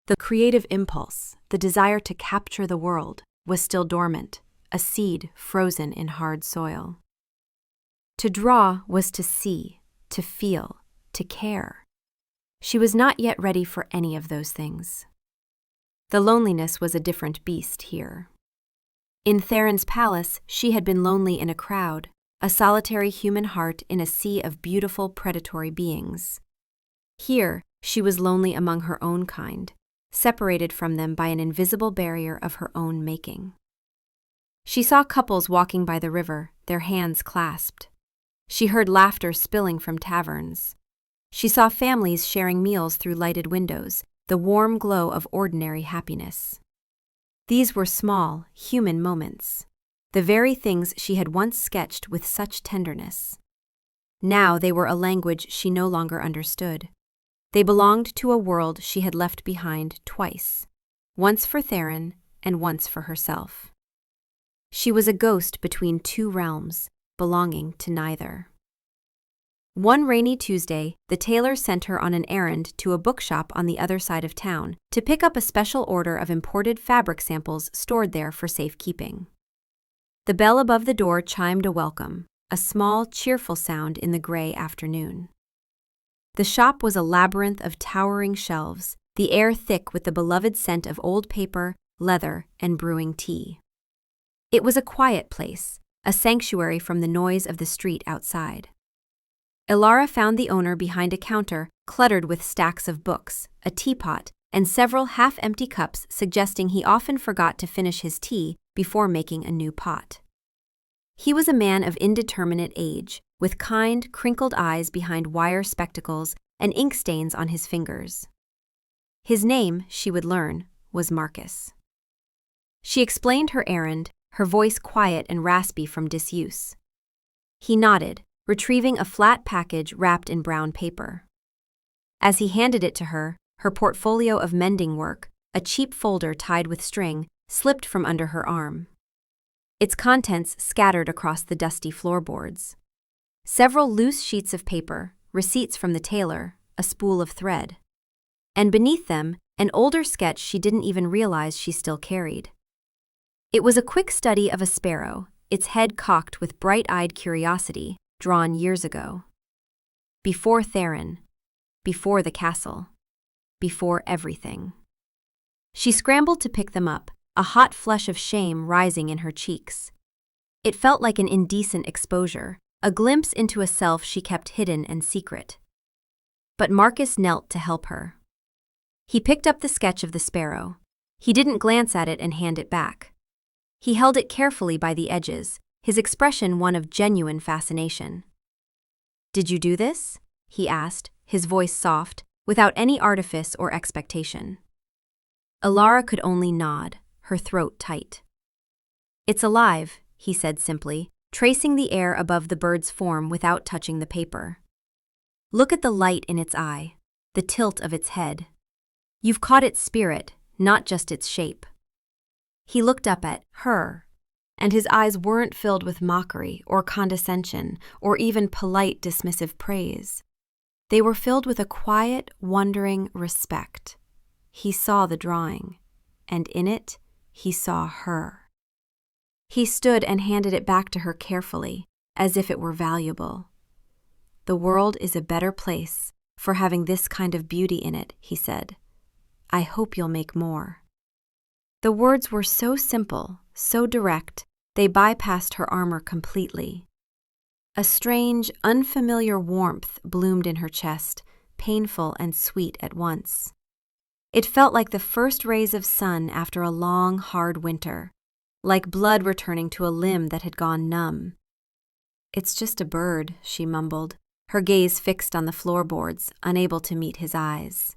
The creative impulse, the desire to capture the world, was still dormant, a seed frozen in hard soil. To draw was to see, to feel, to care. She was not yet ready for any of those things. The loneliness was a different beast here. In Theron's palace, she had been lonely in a crowd, a solitary human heart in a sea of beautiful predatory beings. Here, she was lonely among her own kind, separated from them by an invisible barrier of her own making. She saw couples walking by the river, their hands clasped. She heard laughter spilling from taverns. She saw families sharing meals through lighted windows, the warm glow of ordinary happiness. These were small, human moments, the very things she had once sketched with such tenderness. Now they were a language she no longer understood. They belonged to a world she had left behind twice, once for Theron and once for herself. She was a ghost between two realms, belonging to neither. One rainy Tuesday, the tailor sent her on an errand to a bookshop on the other side of town to pick up a special order of imported fabric samples stored there for safekeeping. The bell above the door chimed a welcome, a small, cheerful sound in the gray afternoon. The shop was a labyrinth of towering shelves, the air thick with the beloved scent of old paper, leather, and brewing tea. It was a quiet place, a sanctuary from the noise of the street outside. Elara found the owner behind a counter cluttered with stacks of books, a teapot, and several half-empty cups, suggesting he often forgot to finish his tea before making a new pot. He was a man of indeterminate age, with kind, crinkled eyes behind wire spectacles and ink stains on his fingers. His name, she would learn, was Marcus. She explained her errand, her voice quiet and raspy from disuse. He nodded, retrieving a flat package wrapped in brown paper. As he handed it to her, her portfolio of mending work, a cheap folder tied with string, slipped from under her arm. Its contents scattered across the dusty floorboards. Several loose sheets of paper, receipts from the tailor, a spool of thread. And beneath them, an older sketch she didn't even realize she still carried. It was a quick study of a sparrow, its head cocked with bright-eyed curiosity, drawn years ago. Before Theron, before the castle, before everything. She scrambled to pick them up, a hot flush of shame rising in her cheeks. It felt like an indecent exposure, a glimpse into a self she kept hidden and secret. But Marcus knelt to help her. He picked up the sketch of the sparrow. He didn't glance at it and hand it back. He held it carefully by the edges, his expression one of genuine fascination. "Did you do this?" he asked, his voice soft, without any artifice or expectation. Elara could only nod, her throat tight. "It's alive," he said simply, tracing the air above the bird's form without touching the paper. "Look at the light in its eye, the tilt of its head. You've caught its spirit, not just its shape." He looked up at her, and his eyes weren't filled with mockery or condescension or even polite dismissive praise. They were filled with a quiet, wondering respect. He saw the drawing, and in it, he saw her. He stood and handed it back to her carefully, as if it were valuable. "The world is a better place for having this kind of beauty in it," he said. "I hope you'll make more." The words were so simple, so direct, they bypassed her armor completely. A strange, unfamiliar warmth bloomed in her chest, painful and sweet at once. It felt like the first rays of sun after a long, hard winter, like blood returning to a limb that had gone numb. "It's just a bird," she mumbled, her gaze fixed on the floorboards, unable to meet his eyes.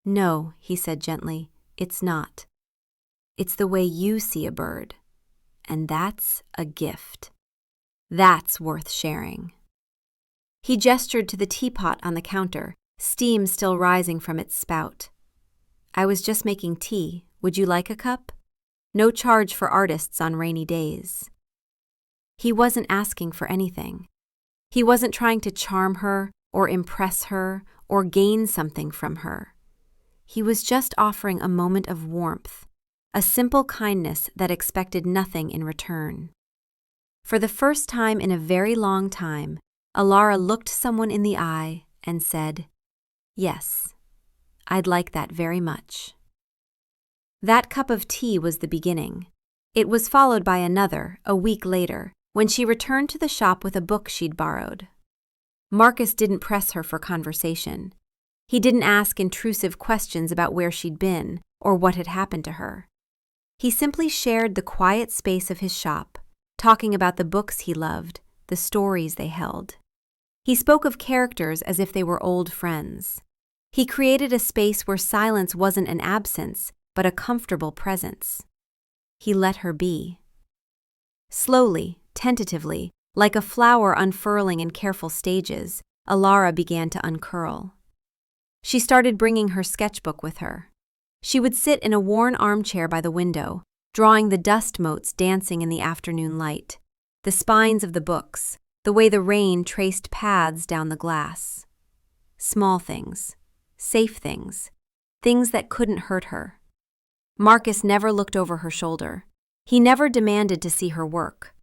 "No," he said gently, "it's not. It's the way you see a bird. And that's a gift. That's worth sharing." He gestured to the teapot on the counter, steam still rising from its spout. "I was just making tea. Would you like a cup? No charge for artists on rainy days." He wasn't asking for anything. He wasn't trying to charm her or impress her or gain something from her. He was just offering a moment of warmth, a simple kindness that expected nothing in return. For the first time in a very long time, Elara looked someone in the eye and said, "Yes, I'd like that very much." That cup of tea was the beginning. It was followed by another, a week later, when she returned to the shop with a book she'd borrowed. Marcus didn't press her for conversation. He didn't ask intrusive questions about where she'd been or what had happened to her. He simply shared the quiet space of his shop, talking about the books he loved, the stories they held. He spoke of characters as if they were old friends. He created a space where silence wasn't an absence, but a comfortable presence. He let her be. Slowly, tentatively, like a flower unfurling in careful stages, Allure began to uncurl. She started bringing her sketchbook with her. She would sit in a worn armchair by the window, drawing the dust motes dancing in the afternoon light, the spines of the books, the way the rain traced paths down the glass. Small things, safe things, things that couldn't hurt her. Marcus never looked over her shoulder. He never demanded to see her work.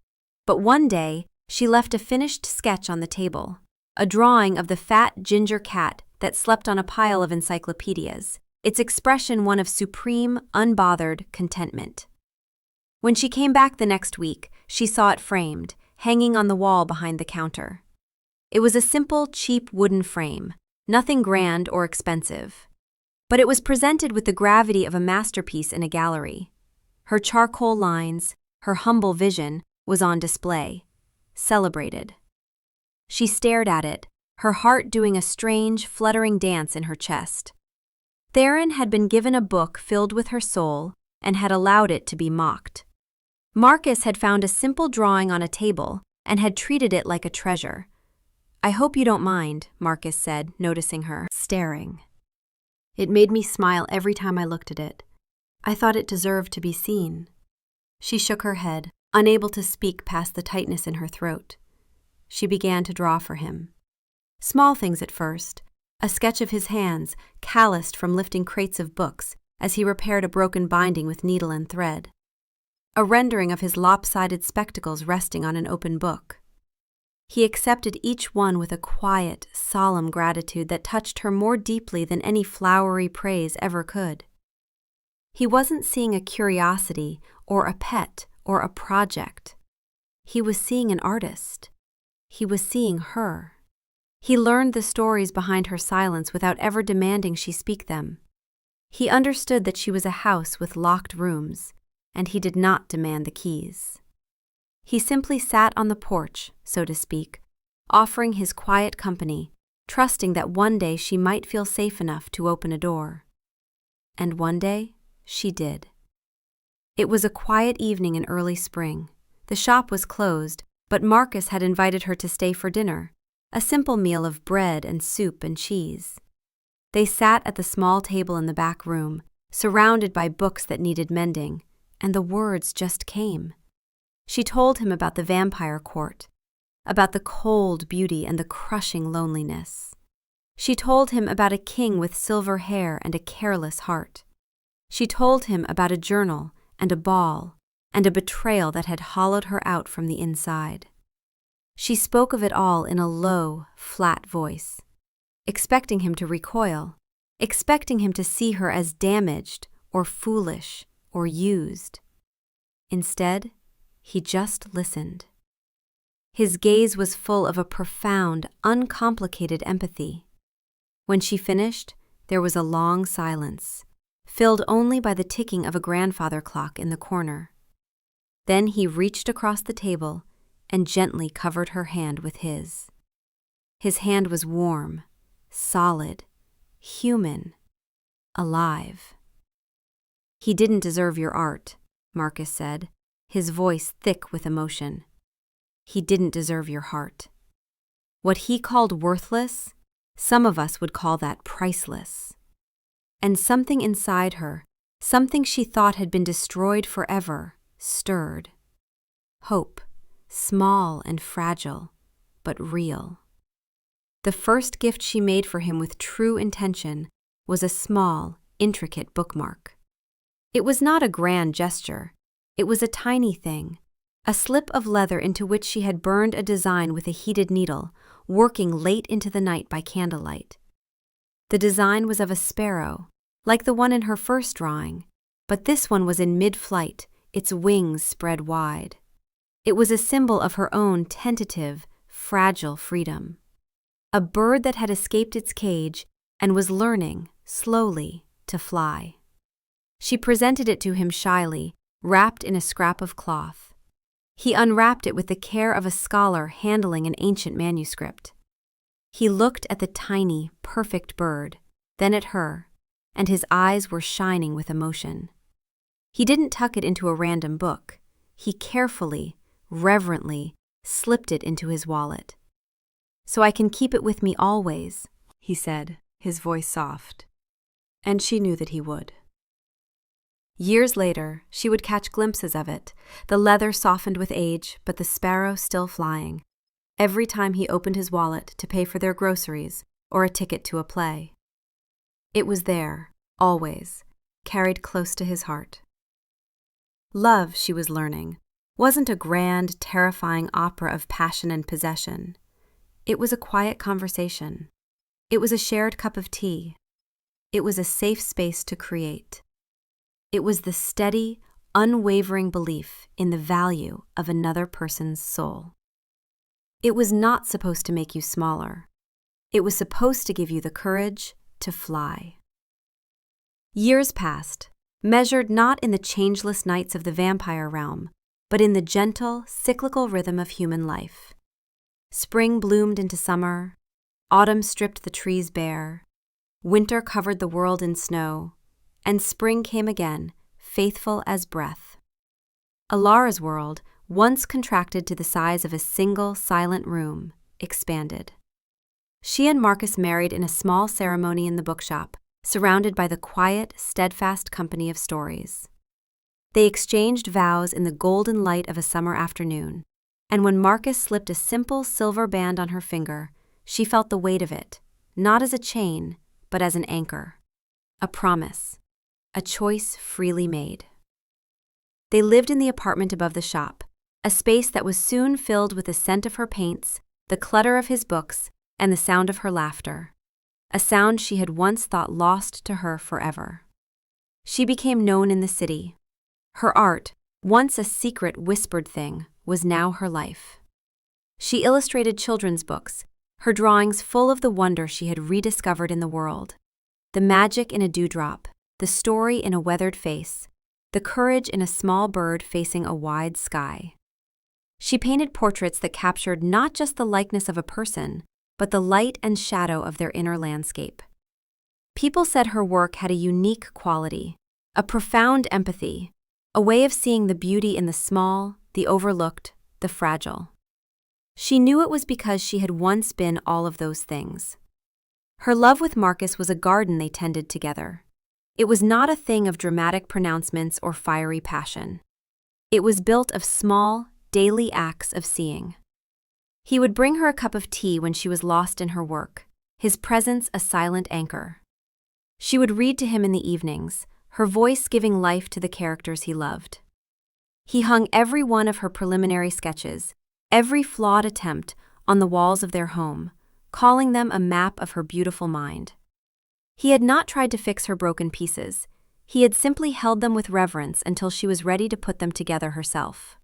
But one day, she left a finished sketch on the table, a drawing of the fat ginger cat that slept on a pile of encyclopedias, its expression one of supreme, unbothered contentment. When she came back the next week, she saw it framed, hanging on the wall behind the counter. It was a simple, cheap wooden frame, nothing grand or expensive. But it was presented with the gravity of a masterpiece in a gallery. Her charcoal lines, her humble vision, was on display, celebrated. She stared at it, her heart doing a strange, fluttering dance in her chest. Theron had been given a book filled with her soul and had allowed it to be mocked. Marcus had found a simple drawing on a table and had treated it like a treasure. "I hope you don't mind," Marcus said, noticing her, staring. "It made me smile every time I looked at it. I thought it deserved to be seen." She shook her head, unable to speak past the tightness in her throat. She began to draw for him. Small things at first, a sketch of his hands, calloused from lifting crates of books as he repaired a broken binding with needle and thread. A rendering of his lopsided spectacles resting on an open book. He accepted each one with a quiet, solemn gratitude that touched her more deeply than any flowery praise ever could. He wasn't seeing a curiosity or a pet or a project. He was seeing an artist. He was seeing her. He learned the stories behind her silence without ever demanding she speak them. He understood that she was a house with locked rooms, and he did not demand the keys. He simply sat on the porch, so to speak, offering his quiet company, trusting that one day she might feel safe enough to open a door. And one day, she did. It was a quiet evening in early spring. The shop was closed, but Marcus had invited her to stay for dinner, a simple meal of bread and soup and cheese. They sat at the small table in the back room, surrounded by books that needed mending, and the words just came. She told him about the vampire court, about the cold beauty and the crushing loneliness. She told him about a king with silver hair and a careless heart. She told him about a journal and a ball and a betrayal that had hollowed her out from the inside. She spoke of it all in a low, flat voice, expecting him to recoil, expecting him to see her as damaged or foolish or used. Instead, he just listened. His gaze was full of a profound, uncomplicated empathy. When she finished, there was a long silence, filled only by the ticking of a grandfather clock in the corner. Then he reached across the table and gently covered her hand with his. His hand was warm, solid, human, alive. "He didn't deserve your art," Marcus said, his voice thick with emotion. "He didn't deserve your heart. What he called worthless, some of us would call that priceless." And something inside her, something she thought had been destroyed forever, stirred. Hope, small and fragile, but real. The first gift she made for him with true intention was a small, intricate bookmark. It was not a grand gesture. It was a tiny thing, a slip of leather into which she had burned a design with a heated needle, working late into the night by candlelight. The design was of a sparrow, like the one in her first drawing, but this one was in mid-flight, its wings spread wide. It was a symbol of her own tentative, fragile freedom. A bird that had escaped its cage, and was learning, slowly, to fly. She presented it to him shyly, wrapped in a scrap of cloth. He unwrapped it with the care of a scholar handling an ancient manuscript. He looked at the tiny, perfect bird, then at her, and his eyes were shining with emotion. He didn't tuck it into a random book. He carefully, reverently, slipped it into his wallet. "So I can keep it with me always," he said, his voice soft. And she knew that he would. Years later, she would catch glimpses of it, the leather softened with age, but the sparrow still flying, every time he opened his wallet to pay for their groceries or a ticket to a play. It was there, always, carried close to his heart. Love, she was learning, wasn't a grand, terrifying opera of passion and possession. It was a quiet conversation. It was a shared cup of tea. It was a safe space to create. It was the steady, unwavering belief in the value of another person's soul. It was not supposed to make you smaller. It was supposed to give you the courage to fly. Years passed, measured not in the changeless nights of the vampire realm, but in the gentle, cyclical rhythm of human life. Spring bloomed into summer, autumn stripped the trees bare, winter covered the world in snow, and spring came again, faithful as breath. Allura's world, once contracted to the size of a single, silent room, expanded. She and Marcus married in a small ceremony in the bookshop, surrounded by the quiet, steadfast company of stories. They exchanged vows in the golden light of a summer afternoon, and when Marcus slipped a simple silver band on her finger, she felt the weight of it, not as a chain, but as an anchor, a promise, a choice freely made. They lived in the apartment above the shop, a space that was soon filled with the scent of her paints, the clutter of his books, and the sound of her laughter, a sound she had once thought lost to her forever. She became known in the city. Her art, once a secret whispered thing, was now her life. She illustrated children's books, her drawings full of the wonder she had rediscovered in the world, the magic in a dewdrop, the story in a weathered face, the courage in a small bird facing a wide sky. She painted portraits that captured not just the likeness of a person, but the light and shadow of their inner landscape. People said her work had a unique quality, a profound empathy, a way of seeing the beauty in the small, the overlooked, the fragile. She knew it was because she had once been all of those things. Her love with Marcus was a garden they tended together. It was not a thing of dramatic pronouncements or fiery passion. It was built of small, daily acts of seeing. He would bring her a cup of tea when she was lost in her work, his presence a silent anchor. She would read to him in the evenings, her voice giving life to the characters he loved. He hung every one of her preliminary sketches, every flawed attempt, on the walls of their home, calling them a map of her beautiful mind. He had not tried to fix her broken pieces. He had simply held them with reverence until she was ready to put them together herself.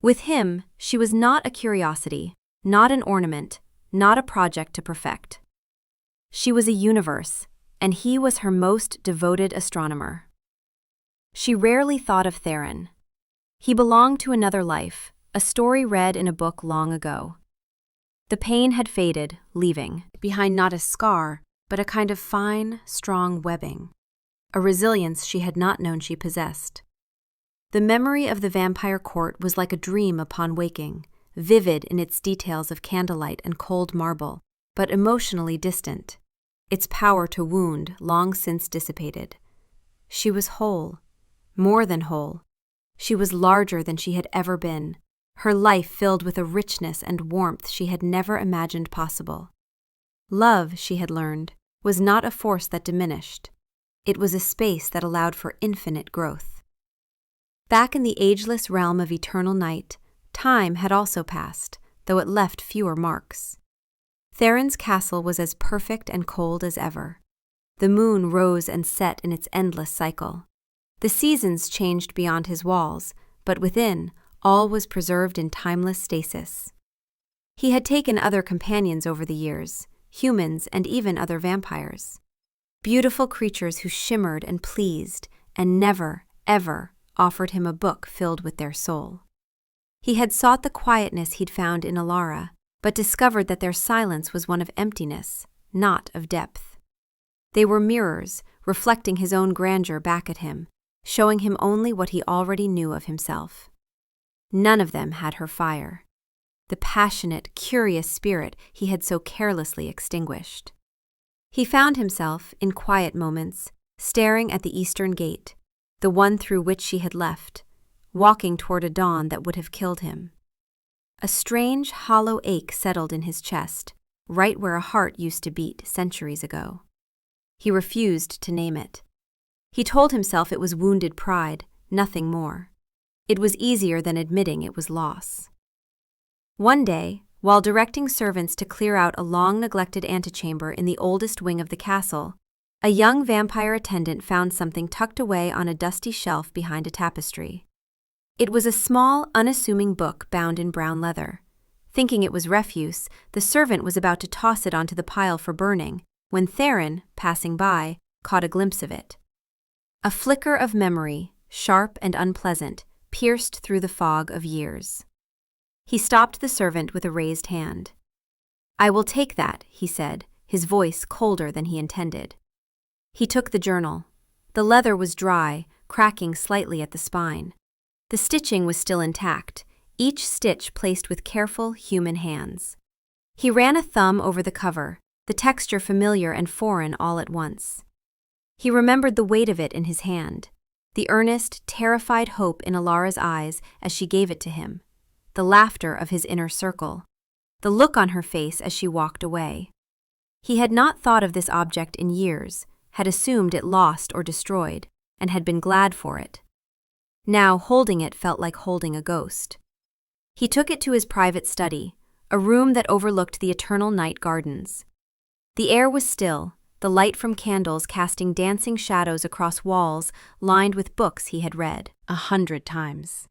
With him, she was not a curiosity, not an ornament, not a project to perfect. She was a universe, and he was her most devoted astronomer. She rarely thought of Theron. He belonged to another life, a story read in a book long ago. The pain had faded, leaving behind not a scar, but a kind of fine, strong webbing, a resilience she had not known she possessed. The memory of the vampire court was like a dream upon waking, vivid in its details of candlelight and cold marble, but emotionally distant, its power to wound long since dissipated. She was whole, more than whole. She was larger than she had ever been, her life filled with a richness and warmth she had never imagined possible. Love, she had learned, was not a force that diminished. It was a space that allowed for infinite growth. Back in the ageless realm of eternal night, time had also passed, though it left fewer marks. Theron's castle was as perfect and cold as ever. The moon rose and set in its endless cycle. The seasons changed beyond his walls, but within, all was preserved in timeless stasis. He had taken other companions over the years, humans, and even other vampires. Beautiful creatures who shimmered and pleased and never, ever offered him a book filled with their soul. He had sought the quietness he'd found in Alara, but discovered that their silence was one of emptiness, not of depth. They were mirrors, reflecting his own grandeur back at him, showing him only what he already knew of himself. None of them had her fire, the passionate, curious spirit he had so carelessly extinguished. He found himself, in quiet moments, staring at the eastern gate, the one through which she had left, walking toward a dawn that would have killed him. A strange, hollow ache settled in his chest, right where a heart used to beat centuries ago. He refused to name it. He told himself it was wounded pride, nothing more. It was easier than admitting it was loss. One day, while directing servants to clear out a long-neglected antechamber in the oldest wing of the castle, a young vampire attendant found something tucked away on a dusty shelf behind a tapestry. It was a small, unassuming book bound in brown leather. Thinking it was refuse, the servant was about to toss it onto the pile for burning, when Theron, passing by, caught a glimpse of it. A flicker of memory, sharp and unpleasant, pierced through the fog of years. He stopped the servant with a raised hand. "I will take that," he said, his voice colder than he intended. He took the journal. The leather was dry, cracking slightly at the spine. The stitching was still intact, each stitch placed with careful human hands. He ran a thumb over the cover, the texture familiar and foreign all at once. He remembered the weight of it in his hand, the earnest, terrified hope in Alara's eyes as she gave it to him, the laughter of his inner circle, the look on her face as she walked away. He had not thought of this object in years, had assumed it lost or destroyed, and had been glad for it. Now, holding it felt like holding a ghost. He took it to his private study, a room that overlooked the eternal night gardens. The air was still, the light from candles casting dancing shadows across walls lined with books he had read 100 times.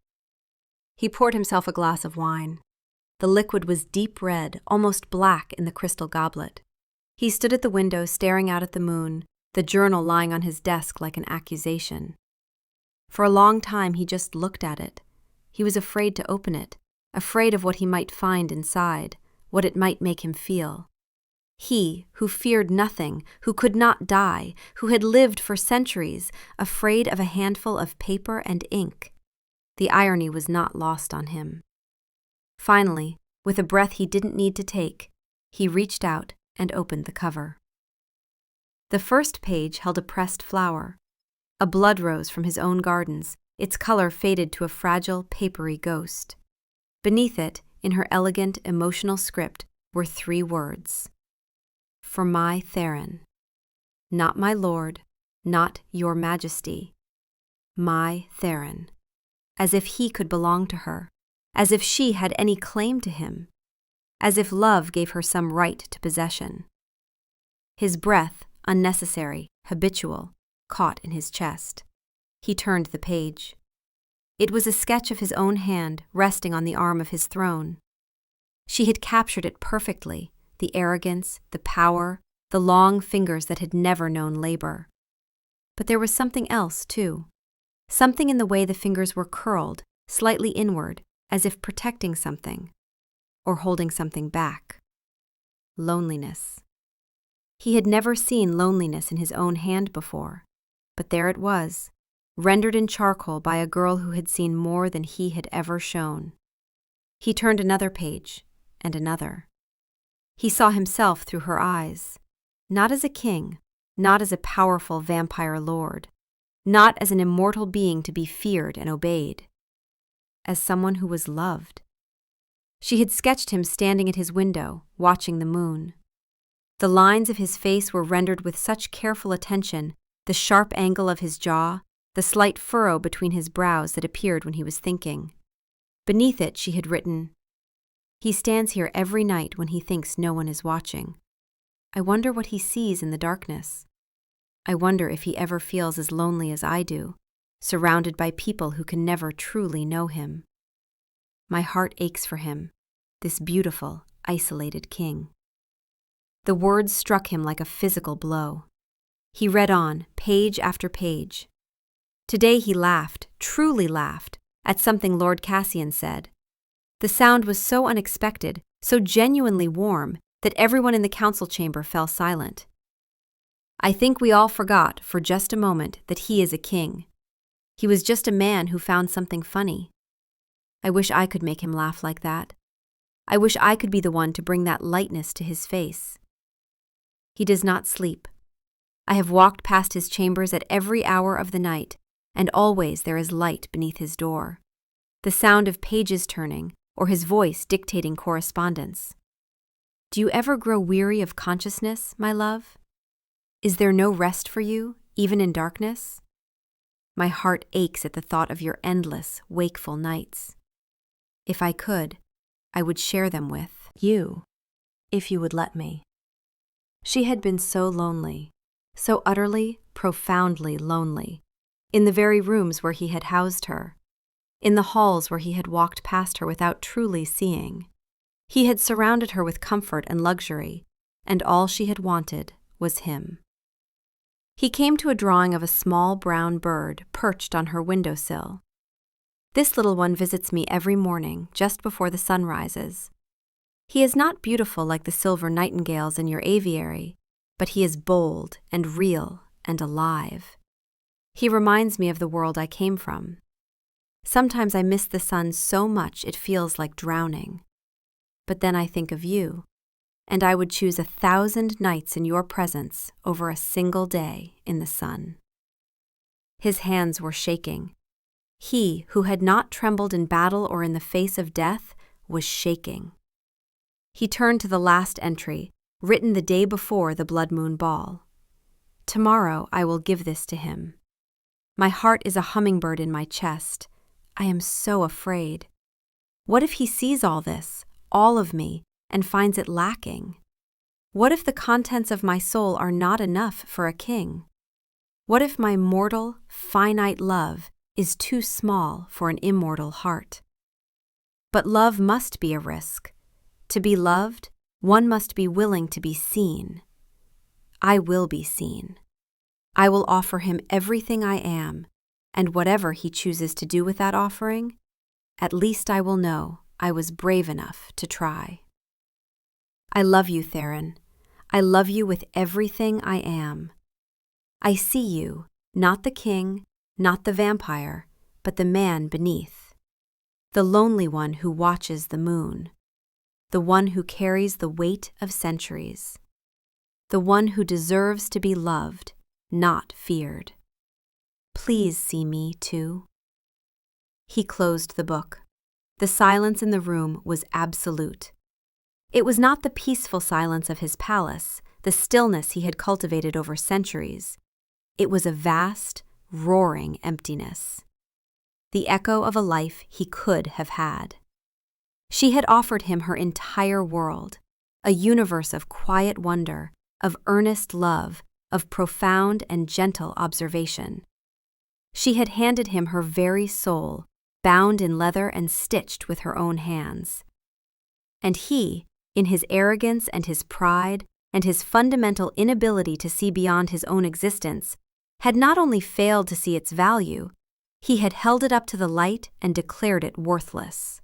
He poured himself a glass of wine. The liquid was deep red, almost black in the crystal goblet. He stood at the window staring out at the moon, the journal lying on his desk like an accusation. For a long time he just looked at it. He was afraid to open it, afraid of what he might find inside, what it might make him feel. He, who feared nothing, who could not die, who had lived for centuries, afraid of a handful of paper and ink. The irony was not lost on him. Finally, with a breath he didn't need to take, he reached out and opened the cover. The first page held a pressed flower, a blood rose from his own gardens, its color faded to a fragile, papery ghost. Beneath it, in her elegant, emotional script, were 3 words. "For my Theron. Not my lord, not your majesty. My Theron." As if he could belong to her, as if she had any claim to him, as if love gave her some right to possession. His breath, unnecessary, habitual, caught in his chest. He turned the page. It was a sketch of his own hand resting on the arm of his throne. She had captured it perfectly, the arrogance, the power, the long fingers that had never known labor. But there was something else, too. Something in the way the fingers were curled, slightly inward, as if protecting something, or holding something back. Loneliness. He had never seen loneliness in his own hand before, but there it was, rendered in charcoal by a girl who had seen more than he had ever shown. He turned another page, and another. He saw himself through her eyes, not as a king, not as a powerful vampire lord, not as an immortal being to be feared and obeyed, as someone who was loved. She had sketched him standing at his window, watching the moon. The lines of his face were rendered with such careful attention, the sharp angle of his jaw, the slight furrow between his brows that appeared when he was thinking. Beneath it she had written, "He stands here every night when he thinks no one is watching. I wonder what he sees in the darkness. I wonder if he ever feels as lonely as I do, surrounded by people who can never truly know him. My heart aches for him, this beautiful, isolated king." The words struck him like a physical blow. He read on, page after page. Today he laughed, truly laughed, at something Lord Cassian said. The sound was so unexpected, so genuinely warm, that everyone in the council chamber fell silent. I think we all forgot, for just a moment, that he is a king. He was just a man who found something funny. I wish I could make him laugh like that. I wish I could be the one to bring that lightness to his face. He does not sleep. I have walked past his chambers at every hour of the night, and always there is light beneath his door. The sound of pages turning, or his voice dictating correspondence. Do you ever grow weary of consciousness, my love? Is there no rest for you, even in darkness? My heart aches at the thought of your endless, wakeful nights. If I could, I would share them with you, if you would let me. She had been so lonely, so utterly, profoundly lonely, in the very rooms where he had housed her, in the halls where he had walked past her without truly seeing. He had surrounded her with comfort and luxury, and all she had wanted was him. He came to a drawing of a small brown bird perched on her windowsill. This little one visits me every morning, just before the sun rises. He is not beautiful like the silver nightingales in your aviary, but he is bold and real and alive. He reminds me of the world I came from. Sometimes I miss the sun so much it feels like drowning. But then I think of you, and I would choose 1,000 nights in your presence over a single day in the sun. His hands were shaking. He, who had not trembled in battle or in the face of death, was shaking. He turned to the last entry, written the day before the blood moon ball. Tomorrow I will give this to him. My heart is a hummingbird in my chest. I am so afraid. What if he sees all this, all of me, and finds it lacking? What if the contents of my soul are not enough for a king? What if my mortal, finite love is too small for an immortal heart? But love must be a risk. To be loved, one must be willing to be seen. I will be seen. I will offer him everything I am, and whatever he chooses to do with that offering, at least I will know I was brave enough to try. I love you, Theron. I love you with everything I am. I see you, not the king, not the vampire, but the man beneath. The lonely one who watches the moon. The one who carries the weight of centuries. The one who deserves to be loved, not feared. Please see me, too. He closed the book. The silence in the room was absolute. It was not the peaceful silence of his palace, the stillness he had cultivated over centuries. It was a vast, roaring emptiness. The echo of a life he could have had. She had offered him her entire world, a universe of quiet wonder, of earnest love, of profound and gentle observation. She had handed him her very soul, bound in leather and stitched with her own hands. And he, in his arrogance and his pride and his fundamental inability to see beyond his own existence, had not only failed to see its value, he had held it up to the light and declared it worthless.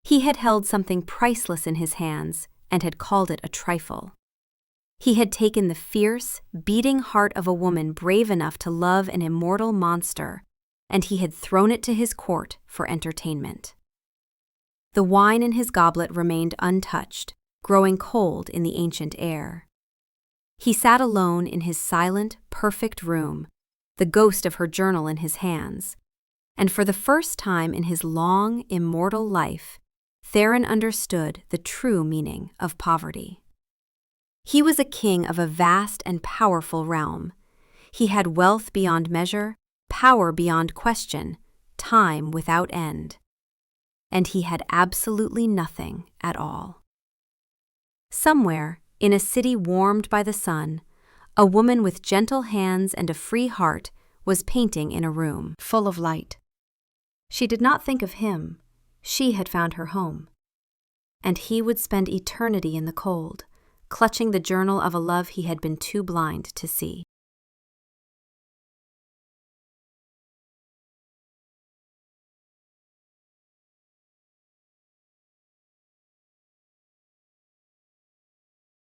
He had held something priceless in his hands and had called it a trifle. He had taken the fierce, beating heart of a woman brave enough to love an immortal monster, and he had thrown it to his court for entertainment. The wine in his goblet remained untouched, growing cold in the ancient air. He sat alone in his silent, perfect room, the ghost of her journal in his hands, and for the first time in his long, immortal life, Theron understood the true meaning of poverty. He was a king of a vast and powerful realm. He had wealth beyond measure, power beyond question, time without end. And he had absolutely nothing at all. Somewhere, in a city warmed by the sun, a woman with gentle hands and a free heart was painting in a room full of light. She did not think of him. She had found her home. And he would spend eternity in the cold, clutching the journal of a love he had been too blind to see.